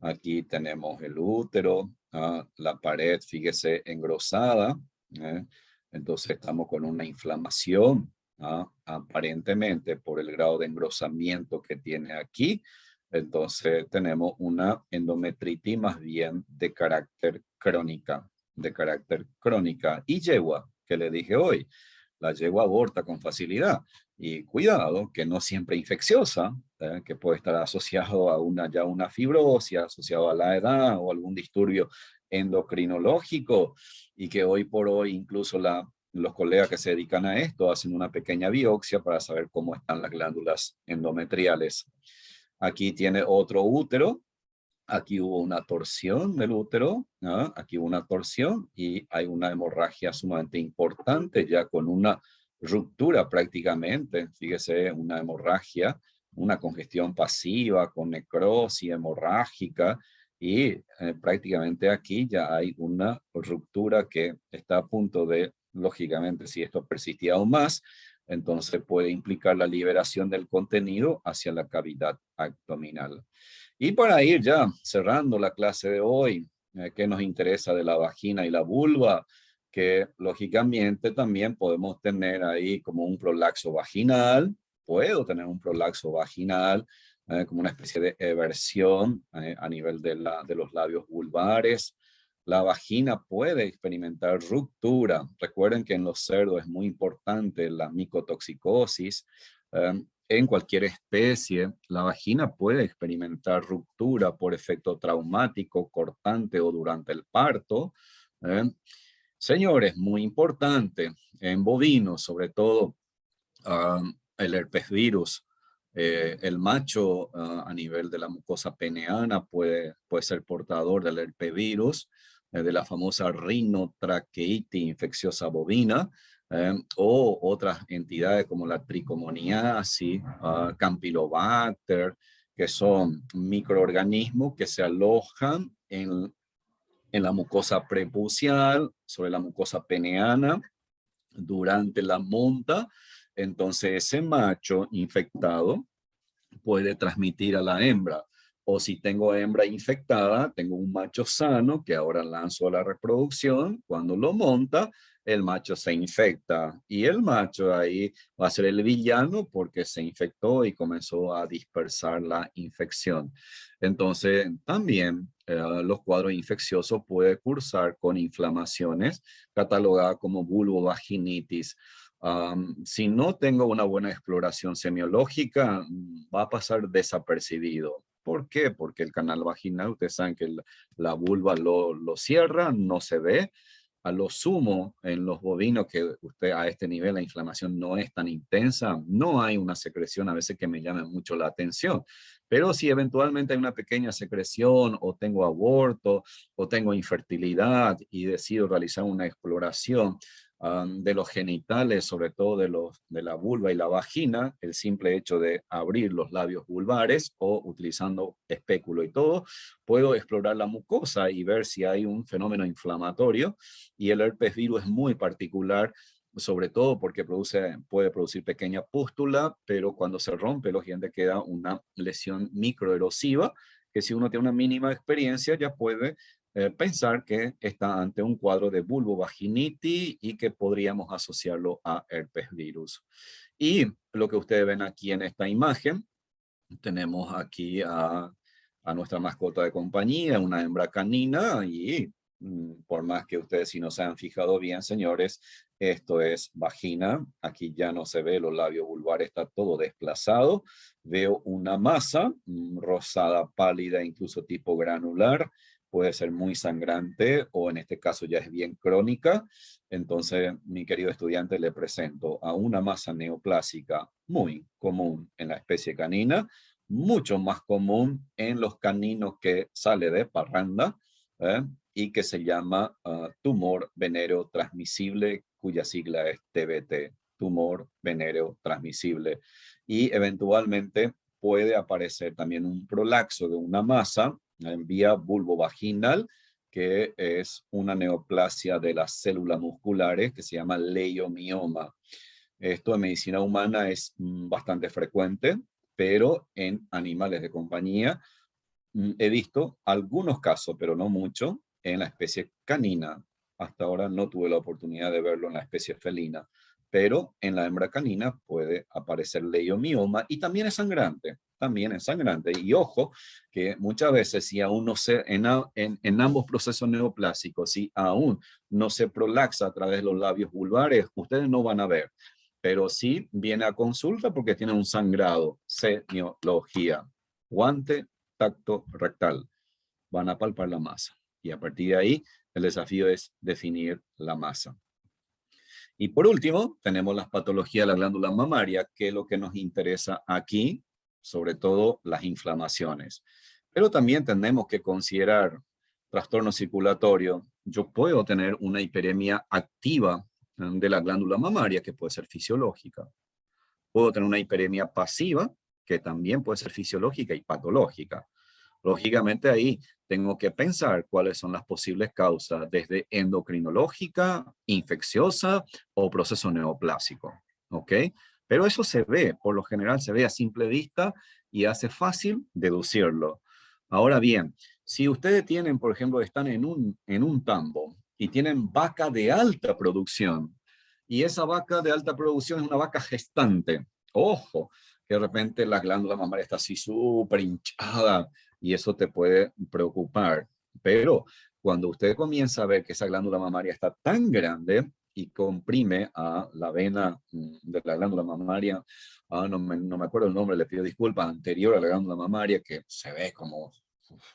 Aquí tenemos el útero, la pared, fíjese, engrosada. Entonces estamos con una inflamación, aparentemente por el grado de engrosamiento que tiene aquí. Entonces tenemos una endometritis más bien de carácter crónica. Y yegua, que le dije hoy, la yegua aborta con facilidad. Y cuidado, que no siempre infecciosa, que puede estar asociado a una fibrosis, asociado a la edad o algún disturbio endocrinológico, y que hoy por hoy incluso los colegas que se dedican a esto hacen una pequeña biopsia para saber cómo están las glándulas endometriales. Aquí tiene otro útero. Aquí hubo una torsión del útero, ¿no? Aquí hubo una torsión y hay una hemorragia sumamente importante, ya con una ruptura prácticamente. Fíjese, una hemorragia, una congestión pasiva con necrosis hemorrágica, y prácticamente aquí ya hay una ruptura que está a punto de, lógicamente, si esto persistía aún más, entonces puede implicar la liberación del contenido hacia la cavidad abdominal. Y para ir ya cerrando la clase de hoy, ¿qué nos interesa de la vagina y la vulva? Que lógicamente también podemos tener ahí como un prolaxo vaginal. Puedo tener un prolaxo vaginal, como una especie de eversión a nivel de los labios vulvares. La vagina puede experimentar ruptura. Recuerden que en los cerdos es muy importante la micotoxicosis. En cualquier especie, la vagina puede experimentar ruptura por efecto traumático, cortante o durante el parto. ¿eh? Señores, muy importante, en bovinos, sobre todo el herpes virus, el macho a nivel de la mucosa peneana puede ser portador del herpes virus, de la famosa rinotraqueitis infecciosa bovina, o otras entidades como la tricomoniasis, Campylobacter, que son microorganismos que se alojan en la mucosa prepucial, sobre la mucosa peneana, durante la monta. Entonces ese macho infectado puede transmitir a la hembra. O si tengo hembra infectada, tengo un macho sano que ahora lanzo a la reproducción. Cuando lo monta, el macho se infecta. Y el macho ahí va a ser el villano porque se infectó y comenzó a dispersar la infección. Entonces, también los cuadros infecciosos pueden cursar con inflamaciones catalogadas como vulvovaginitis. Si no tengo una buena exploración semiológica, va a pasar desapercibido. ¿Por qué? Porque el canal vaginal, ustedes saben que la vulva lo cierra, no se ve. A lo sumo, en los bovinos, que usted a este nivel la inflamación no es tan intensa, no hay una secreción a veces que me llame mucho la atención. Pero si eventualmente hay una pequeña secreción o tengo aborto o tengo infertilidad y decido realizar una exploración de los genitales, sobre todo de la vulva y la vagina, el simple hecho de abrir los labios vulvares o utilizando espéculo y todo, puedo explorar la mucosa y ver si hay un fenómeno inflamatorio. Y el herpes virus es muy particular, sobre todo porque puede producir pequeña pústula, pero cuando se rompe los dientes queda una lesión microerosiva, que si uno tiene una mínima experiencia ya puede pensar que está ante un cuadro de vulvovaginitis y que podríamos asociarlo a herpes virus. Y lo que ustedes ven aquí en esta imagen, tenemos aquí a nuestra mascota de compañía, una hembra canina, y por más que ustedes si no se han fijado bien, señores, esto es vagina. Aquí ya no se ve, los labios vulvares está todo desplazado. Veo una masa rosada, pálida, incluso tipo granular. Puede ser muy sangrante o en este caso ya es bien crónica. Entonces, mi querido estudiante, le presento a una masa neoplásica muy común en la especie canina, mucho más común en los caninos que sale de parranda, y que se llama tumor venéreo transmisible, cuya sigla es TBT, tumor venéreo transmisible. Y eventualmente puede aparecer también un prolaxo de una masa en vía vulvovaginal, que es una neoplasia de las células musculares que se llama leiomioma. Esto en medicina humana es bastante frecuente, pero en animales de compañía he visto algunos casos, pero no mucho, en la especie canina. Hasta ahora no tuve la oportunidad de verlo en la especie felina, pero en la hembra canina puede aparecer leiomioma y también es sangrante. También es sangrante. Y ojo, que muchas veces si aún no se, en ambos procesos neoplásicos, si aún no se prolaxa a través de los labios vulvares, ustedes no van a ver. Pero sí viene a consulta porque tiene un sangrado, semiología, guante, tacto rectal. Van a palpar la masa. Y a partir de ahí, el desafío es definir la masa. Y por último, tenemos las patologías de la glándula mamaria, que es lo que nos interesa aquí, sobre todo las inflamaciones. Pero también tenemos que considerar trastorno circulatorio. Yo puedo tener una hiperemia activa de la glándula mamaria, que puede ser fisiológica. Puedo tener una hiperemia pasiva, que también puede ser fisiológica y patológica. Lógicamente ahí tengo que pensar cuáles son las posibles causas, desde endocrinológica, infecciosa o proceso neoplásico, ¿ok? Pero eso se ve, por lo general se ve a simple vista y hace fácil deducirlo. Ahora bien, si ustedes tienen, por ejemplo, están en un tambo y tienen vaca de alta producción, y esa vaca de alta producción es una vaca gestante, ojo, que de repente la glándula mamaria está así súper hinchada, y eso te puede preocupar. Pero cuando usted comienza a ver que esa glándula mamaria está tan grande y comprime a la vena de la glándula mamaria, no me acuerdo el nombre, le pido disculpas, anterior a la glándula mamaria, que se ve como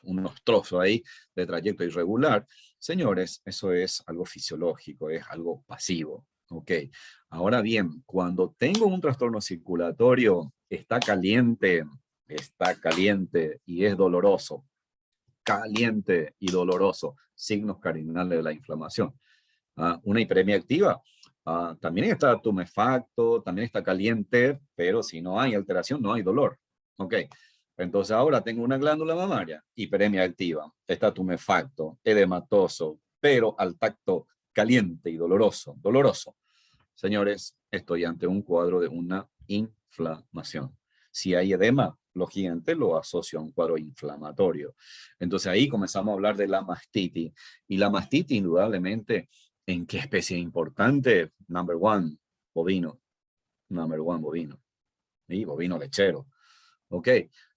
unos trozos ahí de trayecto irregular, señores, eso es algo fisiológico, es algo pasivo. Ok, ahora bien, cuando tengo un trastorno circulatorio, está caliente y es doloroso. Caliente y doloroso, signos cardinales de la inflamación. Una hiperemia activa También está tumefacto, también está caliente, pero si no hay alteración, no hay dolor. Ok, entonces ahora tengo una glándula mamaria, hiperemia activa, está tumefacto, edematoso, pero al tacto caliente y doloroso. Doloroso. Señores, estoy ante un cuadro de una inflamación. Si hay edema, lógicamente lo asocio a un cuadro inflamatorio. Entonces ahí comenzamos a hablar de la mastitis. Y la mastitis, indudablemente, ¿en qué especie importante? Number one, bovino. Number one, bovino. Y bovino lechero. Ok,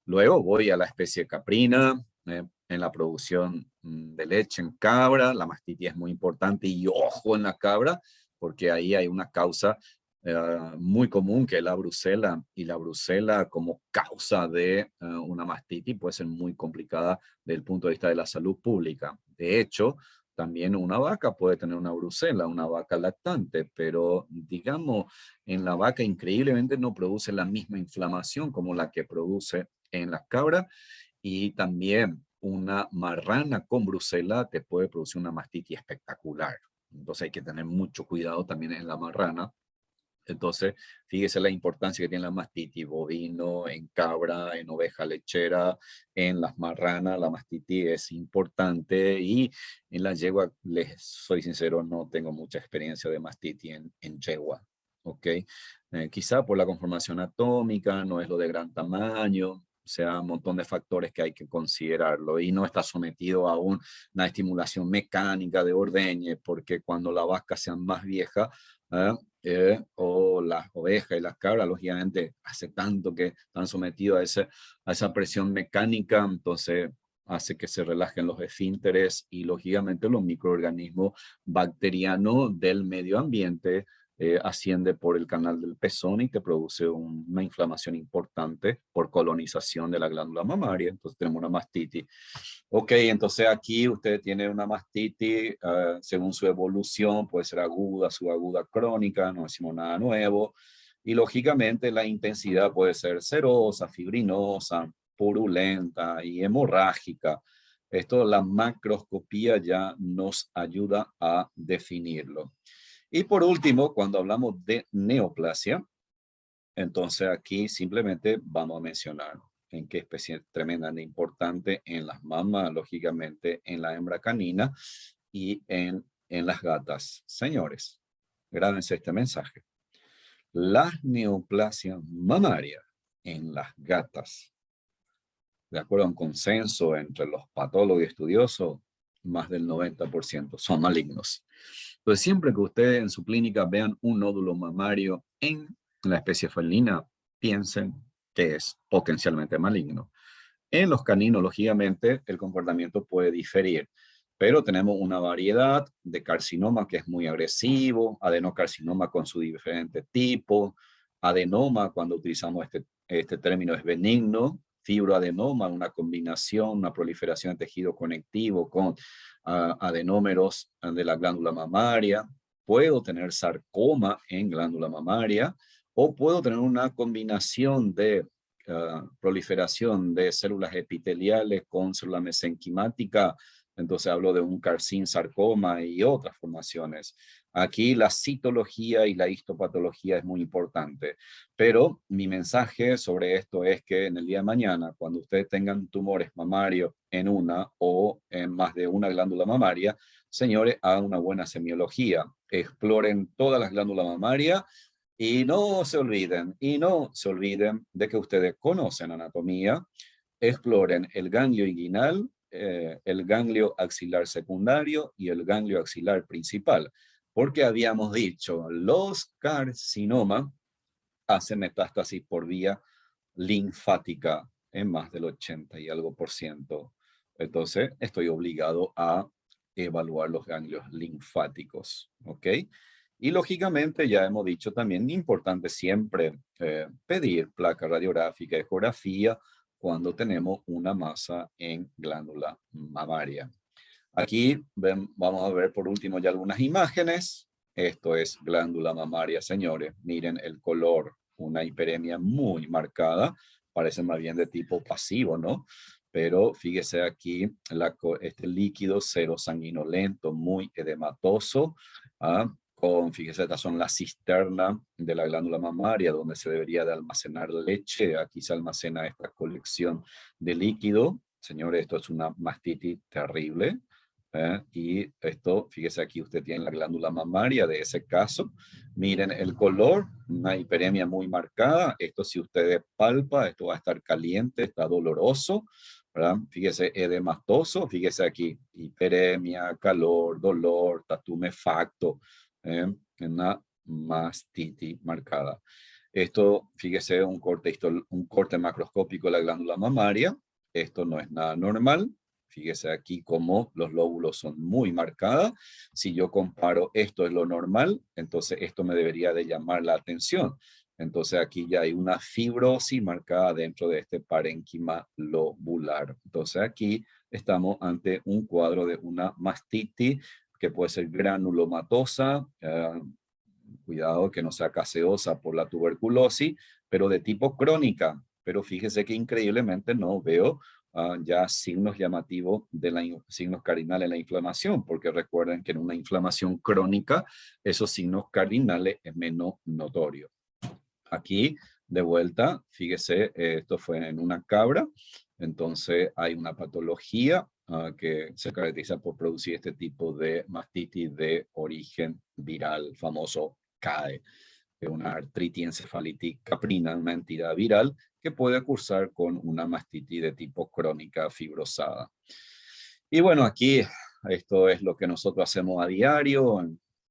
luego voy a la especie caprina, en la producción de leche en cabra. La mastitis es muy importante y ojo en la cabra, porque ahí hay una causa muy común que es la brucela, y la brucela como causa de una mastitis puede ser muy complicada desde el punto de vista de la salud pública. De hecho, también una vaca puede tener una brucela, una vaca lactante, pero digamos, en la vaca increíblemente no produce la misma inflamación como la que produce en las cabras, y también una marrana con brucela te puede producir una mastitis espectacular. Entonces hay que tener mucho cuidado también en la marrana. Entonces, fíjese la importancia que tiene la mastitis bovino, en cabra, en oveja lechera, en las marranas. La mastitis es importante, y en la yegua, les soy sincero, no tengo mucha experiencia de mastitis en yegua. ¿Ok? Quizá por la conformación atómica, no es lo de gran tamaño, o sea, un montón de factores que hay que considerarlo, y no está sometido a una estimulación mecánica de ordeñe, porque cuando la vaca sea más vieja, o las ovejas y las cabras, lógicamente, hace tanto que están sometidos a esa presión mecánica, entonces hace que se relajen los esfínteres, y lógicamente los microorganismos bacterianos del medio ambiente asciende por el canal del pezón y te produce una inflamación importante por colonización de la glándula mamaria. Entonces tenemos una mastitis. Ok, entonces aquí usted tiene una mastitis, según su evolución, puede ser aguda, subaguda, crónica, no decimos nada nuevo. Y lógicamente la intensidad puede ser serosa, fibrinosa, purulenta y hemorrágica. Esto, la macroscopía ya nos ayuda a definirlo. Y por último, cuando hablamos de neoplasia, entonces aquí simplemente vamos a mencionar en qué especie es tremendamente importante en las mamas, lógicamente en la hembra canina y en las gatas. Señores, grábense este mensaje. Las neoplasias mamarias en las gatas, de acuerdo a un consenso entre los patólogos y estudiosos, más del 90% son malignos. Entonces, siempre que ustedes en su clínica vean un nódulo mamario en la especie felina, piensen que es potencialmente maligno. En los caninos, lógicamente, el comportamiento puede diferir, pero tenemos una variedad de carcinoma que es muy agresivo, adenocarcinoma con su diferente tipo, adenoma, cuando utilizamos este término, es benigno, fibroadenoma, una combinación, una proliferación de tejido conectivo con adenómeros de la glándula mamaria. Puedo tener sarcoma en glándula mamaria, o puedo tener una combinación de proliferación de células epiteliales con célula mesenquimática. Entonces hablo de un carcinsarcoma y otras formaciones. Aquí la citología y la histopatología es muy importante, pero mi mensaje sobre esto es que en el día de mañana, cuando ustedes tengan tumores mamarios en una o en más de una glándula mamaria, señores, hagan una buena semiología, exploren todas las glándulas mamarias. Y no se olviden de que ustedes conocen anatomía, exploren el ganglio inguinal, el ganglio axilar secundario y el ganglio axilar principal, porque habíamos dicho, los carcinomas hacen metástasis por vía linfática en más del 80 y algo por ciento. Entonces, estoy obligado a evaluar los ganglios linfáticos, ¿ok? Y lógicamente, ya hemos dicho también, importante siempre pedir placa radiográfica, ecografía, cuando tenemos una masa en glándula mamaria. Aquí vamos a ver por último ya algunas imágenes. Esto es glándula mamaria, señores. Miren el color, una hiperemia muy marcada. Parece más bien de tipo pasivo, ¿no? Pero fíjese aquí, este líquido cero sanguinolento, muy edematoso, fíjese, estas son las cisternas de la glándula mamaria, donde se debería de almacenar leche. Aquí se almacena esta colección de líquido. Señores, esto es una mastitis terrible. Y esto, fíjese aquí, usted tiene la glándula mamaria de ese caso. Miren el color, una hiperemia muy marcada. Esto si usted palpa, esto va a estar caliente, está doloroso, ¿verdad? Fíjese, edematoso, fíjese aquí, hiperemia, calor, dolor, está tumefacto, una mastitis marcada. Esto, fíjese, un corte macroscópico de la glándula mamaria. Esto no es nada normal. Fíjese aquí cómo los lóbulos son muy marcados. Si yo comparo esto es lo normal, entonces esto me debería de llamar la atención. Entonces aquí ya hay una fibrosis marcada dentro de este parénquima lobular. Entonces aquí estamos ante un cuadro de una mastitis que puede ser granulomatosa, cuidado que no sea caseosa por la tuberculosis, pero de tipo crónica. Pero fíjese que increíblemente no veo ya signos llamativos de signos cardinales en la inflamación, porque recuerden que en una inflamación crónica esos signos cardinales es menos notorio. Aquí, de vuelta, fíjese, esto fue en una cabra, entonces hay una patología que se caracteriza por producir este tipo de mastitis de origen viral, famoso CAE, una artritis encefalitis caprina, una entidad viral que puede cursar con una mastitis de tipo crónica fibrosada. Y bueno, aquí esto es lo que nosotros hacemos a diario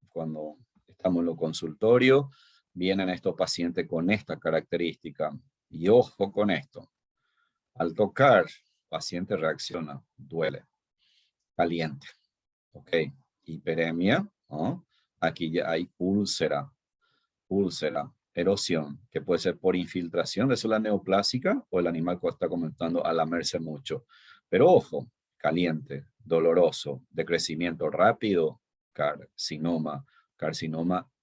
cuando estamos en los consultorios. Vienen estos pacientes con esta característica. Y ojo con esto. Al tocar, paciente reacciona, duele, caliente. Ok, hiperemia, ¿no? Aquí ya hay úlcera, erosión, que puede ser por infiltración de célula neoplásica o el animal que está comenzando a lamerse mucho. Pero ojo, caliente, doloroso, de crecimiento rápido, carcinoma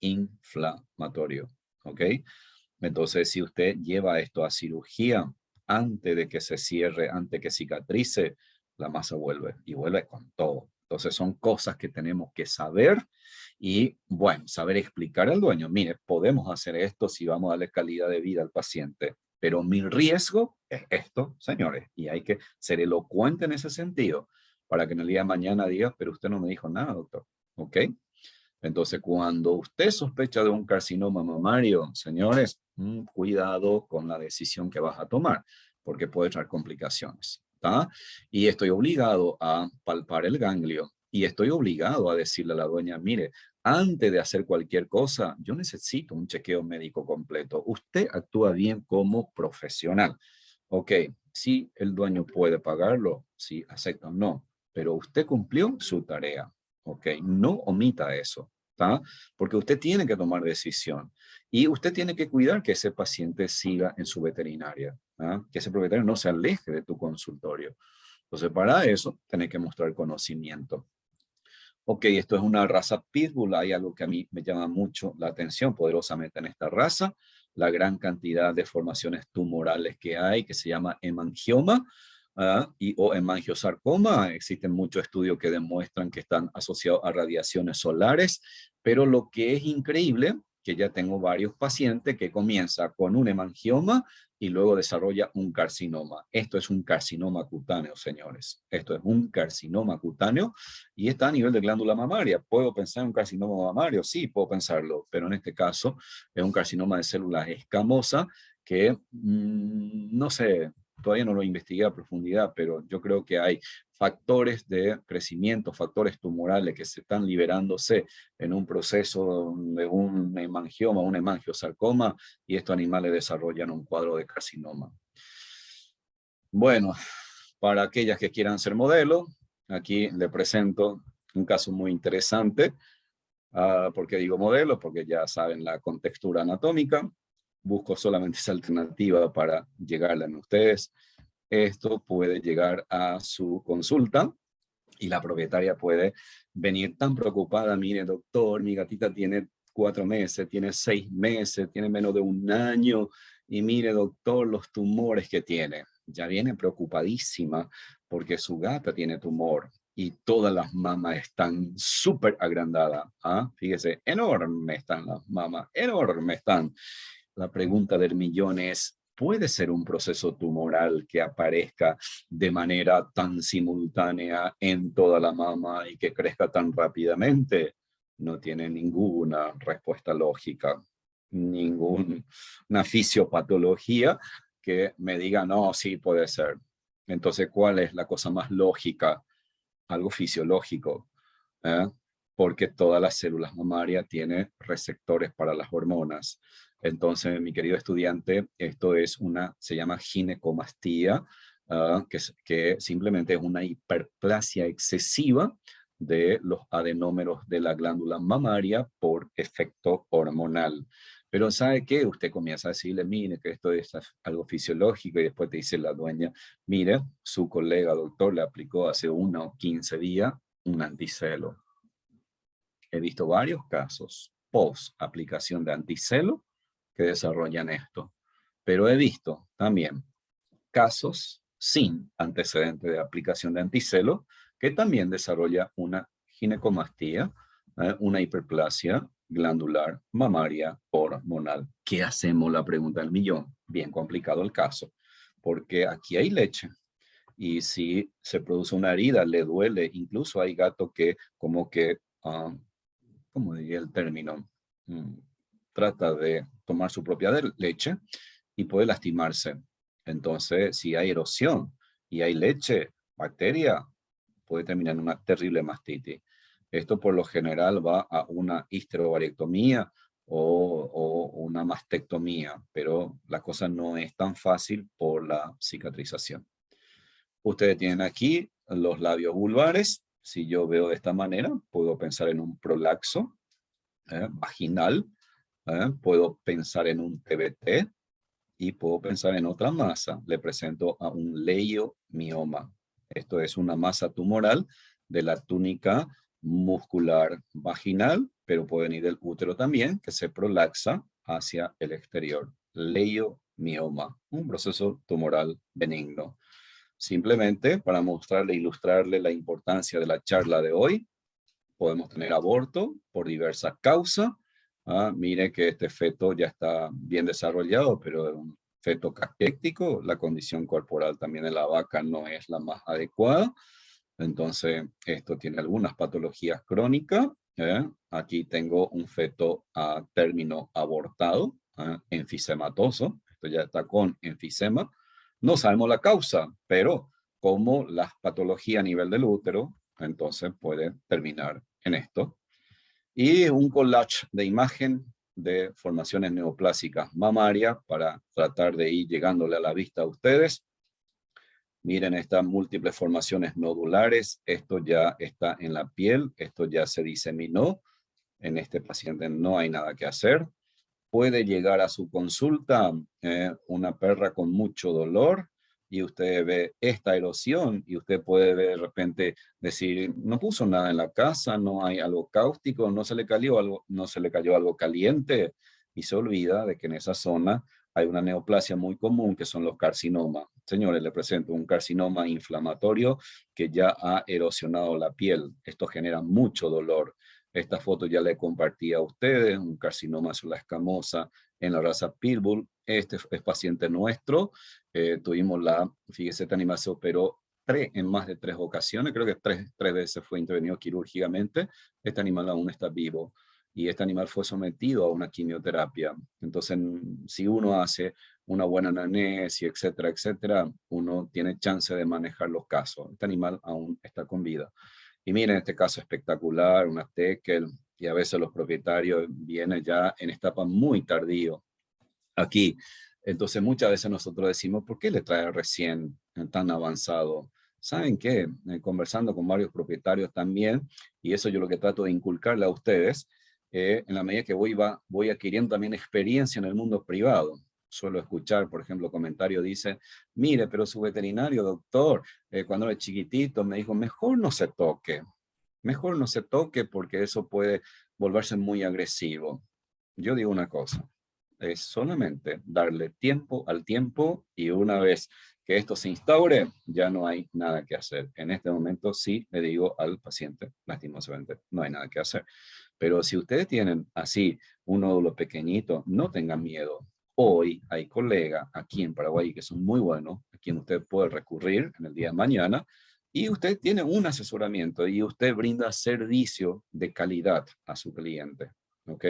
inflamatorio. ¿Ok? Entonces, si usted lleva esto a cirugía, antes de que se cierre, antes de que cicatrice, la masa vuelve y vuelve con todo. Entonces, son cosas que tenemos que saber y, bueno, saber explicar al dueño. Mire, podemos hacer esto si vamos a darle calidad de vida al paciente, pero mi riesgo es esto, señores, y hay que ser elocuente en ese sentido para que en el día de mañana diga, pero usted no me dijo nada, doctor. ¿Ok? Entonces, cuando usted sospecha de un carcinoma mamario, señores, cuidado con la decisión que vas a tomar, porque puede traer complicaciones. ¿Tá? Y estoy obligado a palpar el ganglio y estoy obligado a decirle a la dueña, mire, antes de hacer cualquier cosa, yo necesito un chequeo médico completo. Usted actúa bien como profesional. Ok, si el dueño puede pagarlo, sí, acepto, no, pero usted cumplió su tarea. Ok, no omita eso. ¿Tá? Porque usted tiene que tomar decisión y usted tiene que cuidar que ese paciente siga en su veterinaria, ¿tá? Que ese propietario no se aleje de tu consultorio. Entonces, para eso, tiene que mostrar conocimiento. Ok, esto es una raza Pitbull. Hay algo que a mí me llama mucho la atención poderosamente en esta raza, la gran cantidad de formaciones tumorales que hay, que se llama hemangioma. O hemangiosarcoma. Existen muchos estudios que demuestran que están asociados a radiaciones solares, pero lo que es increíble, que ya tengo varios pacientes que comienza con un hemangioma y luego desarrolla un carcinoma. Esto es un carcinoma cutáneo, señores. Esto es un carcinoma cutáneo y está a nivel de glándula mamaria. ¿Puedo pensar en un carcinoma mamario? Sí, puedo pensarlo, pero en este caso es un carcinoma de células escamosas que, no sé, todavía no lo investigué a profundidad, pero yo creo que hay factores de crecimiento, factores tumorales que se están liberándose en un proceso de un hemangioma, un hemangiosarcoma, y estos animales desarrollan un cuadro de carcinoma. Bueno, para aquellas que quieran ser modelo, aquí le presento un caso muy interesante. ¿Por qué digo modelo? Porque ya saben la contextura anatómica. Busco solamente esa alternativa para llegarle a ustedes. Esto puede llegar a su consulta y la propietaria puede venir tan preocupada, mire doctor, mi gatita tiene 4 meses, tiene 6 meses, tiene menos de 1 año y mire doctor los tumores que tiene. Ya viene preocupadísima porque su gata tiene tumor. y todas las mamas están súper agrandadas. ¿Ah? Fíjese, enormes están las mamas, enormes están. La pregunta del millón es, ¿puede ser un proceso tumoral que aparezca de manera tan simultánea en toda la mama y que crezca tan rápidamente? No tiene ninguna respuesta lógica, ninguna fisiopatología que me diga, no, sí puede ser. Entonces, ¿cuál es la cosa más lógica? Algo fisiológico, ¿eh? Porque todas las células mamarias tienen receptores para las hormonas. Entonces, mi querido estudiante, esto es se llama ginecomastía, que simplemente es una hiperplasia excesiva de los adenómeros de la glándula mamaria por efecto hormonal. Pero ¿sabe qué? Usted comienza a decirle, mire, que esto es algo fisiológico, y después te dice la dueña, mire, su colega doctor le aplicó hace 1 o 15 días un anticelo. He visto varios casos post aplicación de anticelo que desarrollan esto, pero he visto también casos sin antecedente de aplicación de anticelo que también desarrolla una ginecomastía, una hiperplasia glandular mamaria hormonal. ¿Qué hacemos? La pregunta del millón. Bien complicado el caso, porque aquí hay leche, y si se produce una herida, le duele. Incluso hay gatos que como que, ¿cómo diría el término? Trata de tomar su propia leche y puede lastimarse. Entonces, si hay erosión y hay leche, bacteria, puede terminar en una terrible mastitis. Esto por lo general va a una histerobarectomía o una mastectomía, pero la cosa no es tan fácil por la cicatrización. Ustedes tienen aquí los labios vulvares. Si yo veo de esta manera, puedo pensar en un prolaxo vaginal, puedo pensar en un TBT y puedo pensar en otra masa. Le presento a un leiomioma. Esto es una masa tumoral de la túnica muscular vaginal, pero puede venir del útero también, que se prolaxa hacia el exterior. Leiomioma, un proceso tumoral benigno. Simplemente para mostrarle, ilustrarle la importancia de la charla de hoy, podemos tener aborto por diversas causas. Mire que este feto ya está bien desarrollado, pero es un feto caquético. La condición corporal también de la vaca no es la más adecuada. Entonces, esto tiene algunas patologías crónicas. Aquí tengo un feto a término abortado, enfisematoso. Esto ya está con enfisema. No sabemos la causa, pero como las patologías a nivel del útero, entonces puede terminar en esto. Y un collage de imagen de formaciones neoplásicas mamarias para tratar de ir llegándole a la vista a ustedes. Miren estas múltiples formaciones nodulares. Esto ya está en la piel, esto ya se diseminó. En este paciente no hay nada que hacer. Puede llegar a su consulta una perra con mucho dolor y usted ve esta erosión y usted puede ver, de repente decir, no puso nada en la casa, no hay algo cáustico, no se le cayó algo caliente, y se olvida de que en esa zona hay una neoplasia muy común que son los carcinomas. Señores, le presento un carcinoma inflamatorio que ya ha erosionado la piel. Esto genera mucho dolor. Esta foto ya le compartí a ustedes, un carcinoma la escamosa en la raza Pitbull. Este es paciente nuestro. Tuvimos fíjese, este animal se operó en más de 3 ocasiones, creo que tres veces fue intervenido quirúrgicamente. Este animal aún está vivo y este animal fue sometido a una quimioterapia. Entonces, si uno hace una buena anamnesis, etcétera, etcétera, uno tiene chance de manejar los casos. Este animal aún está con vida. Y miren este caso espectacular, una teckel, y a veces los propietarios vienen ya en etapa muy tardío aquí. Entonces muchas veces nosotros decimos, ¿por qué le trae recién tan avanzado? ¿Saben qué? Conversando con varios propietarios también, y eso yo lo que trato de inculcarle a ustedes, en la medida que voy adquiriendo también experiencia en el mundo privado. Suelo escuchar, por ejemplo, comentarios, dice, mire, pero su veterinario, doctor, cuando era chiquitito me dijo, mejor no se toque porque eso puede volverse muy agresivo. Yo digo una cosa, es solamente darle tiempo al tiempo y una vez que esto se instaure, ya no hay nada que hacer. En este momento sí le digo al paciente, lastimosamente, no hay nada que hacer. Pero si ustedes tienen así un nódulo pequeñito, no tengan miedo. Hoy hay colegas aquí en Paraguay que son muy buenos, a quien usted puede recurrir en el día de mañana, y usted tiene un asesoramiento y usted brinda servicio de calidad a su cliente. ¿Ok?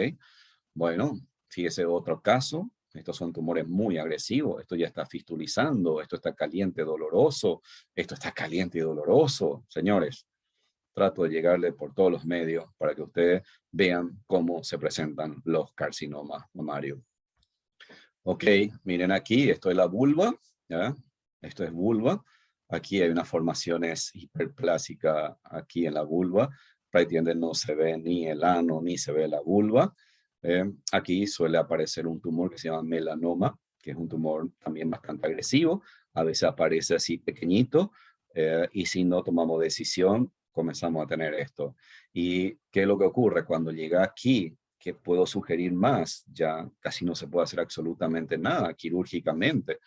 Bueno, fíjese otro caso. Estos son tumores muy agresivos. Esto ya está fistulizando. Esto está caliente, doloroso. Esto está caliente y doloroso. Señores, trato de llegarle por todos los medios para que ustedes vean cómo se presentan los carcinomas mamarios. Ok, miren aquí, esto es la vulva, ¿ya? Esto es vulva. Aquí hay unas formaciones hiperplásicas aquí en la vulva. Prácticamente no se ve ni el ano ni se ve la vulva. Aquí suele aparecer un tumor que se llama melanoma, que es un tumor también bastante agresivo. A veces aparece así pequeñito y si no tomamos decisión, comenzamos a tener esto. ¿Y qué es lo que ocurre cuando llega aquí? Que puedo sugerir más, ya casi no se puede hacer absolutamente nada quirúrgicamente.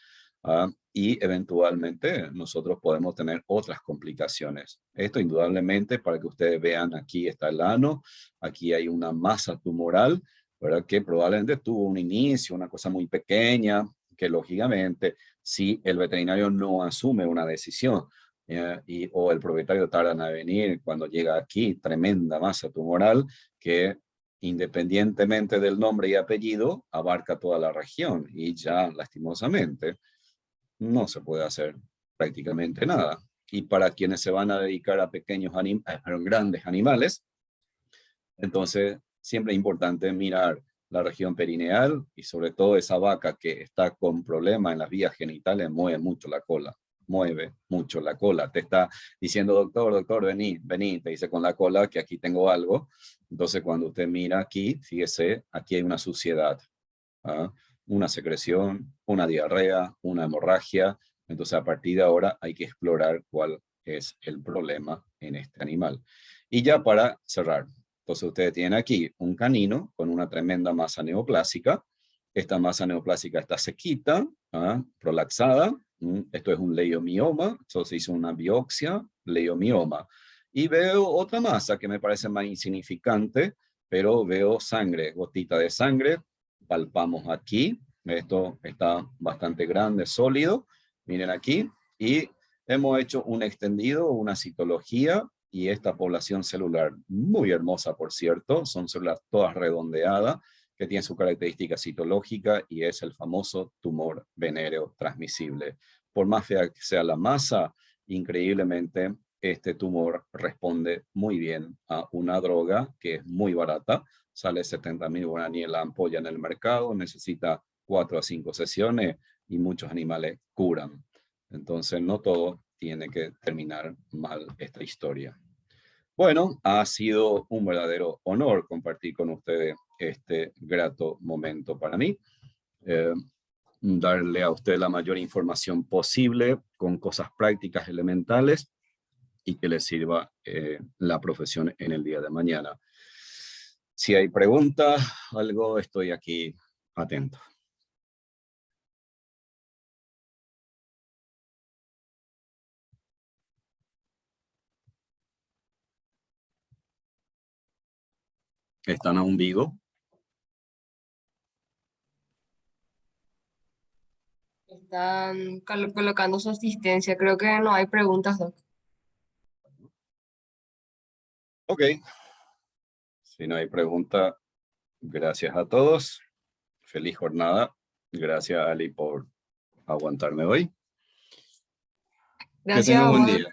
Y eventualmente nosotros podemos tener otras complicaciones. Esto indudablemente, para que ustedes vean, aquí está el ano, aquí hay una masa tumoral, ¿verdad? Que probablemente tuvo un inicio, una cosa muy pequeña, que lógicamente, si el veterinario no asume una decisión, o el propietario tarda en venir, cuando llega aquí, tremenda masa tumoral, que independientemente del nombre y apellido, abarca toda la región y ya lastimosamente no se puede hacer prácticamente nada. Y para quienes se van a dedicar a grandes animales, entonces siempre es importante mirar la región perineal y sobre todo esa vaca que está con problemas en las vías genitales mueve mucho la cola. Mueve mucho la cola. Te está diciendo, doctor, doctor, vení, vení, te dice con la cola que aquí tengo algo. Entonces cuando usted mira aquí, fíjese, aquí hay una suciedad. ¿Ah? Una secreción, una diarrea, una hemorragia. Entonces, a partir de ahora hay que explorar cuál es el problema en este animal. Y ya para cerrar, entonces ustedes tienen aquí un canino con una tremenda masa neoplásica. Esta masa neoplásica está sequita, prolaxada. Esto es un leiomioma, eso se hizo una biopsia, leiomioma. Y veo otra masa que me parece más insignificante, pero veo sangre, gotita de sangre. Palpamos aquí, esto está bastante grande, sólido, miren aquí, y hemos hecho un extendido, una citología, y esta población celular, muy hermosa por cierto, son células todas redondeadas, que tienen su característica citológica, y es el famoso tumor venéreo transmisible. Por más fea que sea la masa, increíblemente este tumor responde muy bien a una droga que es muy barata, sale 70.000 guaraníes la ampolla en el mercado, necesita 4 a 5 sesiones y muchos animales curan. Entonces no todo tiene que terminar mal esta historia. Bueno, ha sido un verdadero honor compartir con ustedes este grato momento para mí. Darle a usted la mayor información posible con cosas prácticas elementales y que les sirva la profesión en el día de mañana. Si hay preguntas, algo, estoy aquí atento. ¿Están aún vivos? Están colocando su asistencia. Creo que no hay preguntas, Doc. Ok. Si no hay pregunta, gracias a todos. Feliz jornada. Gracias, Ali, por aguantarme hoy. Que Gracias tenga a buen vos. día.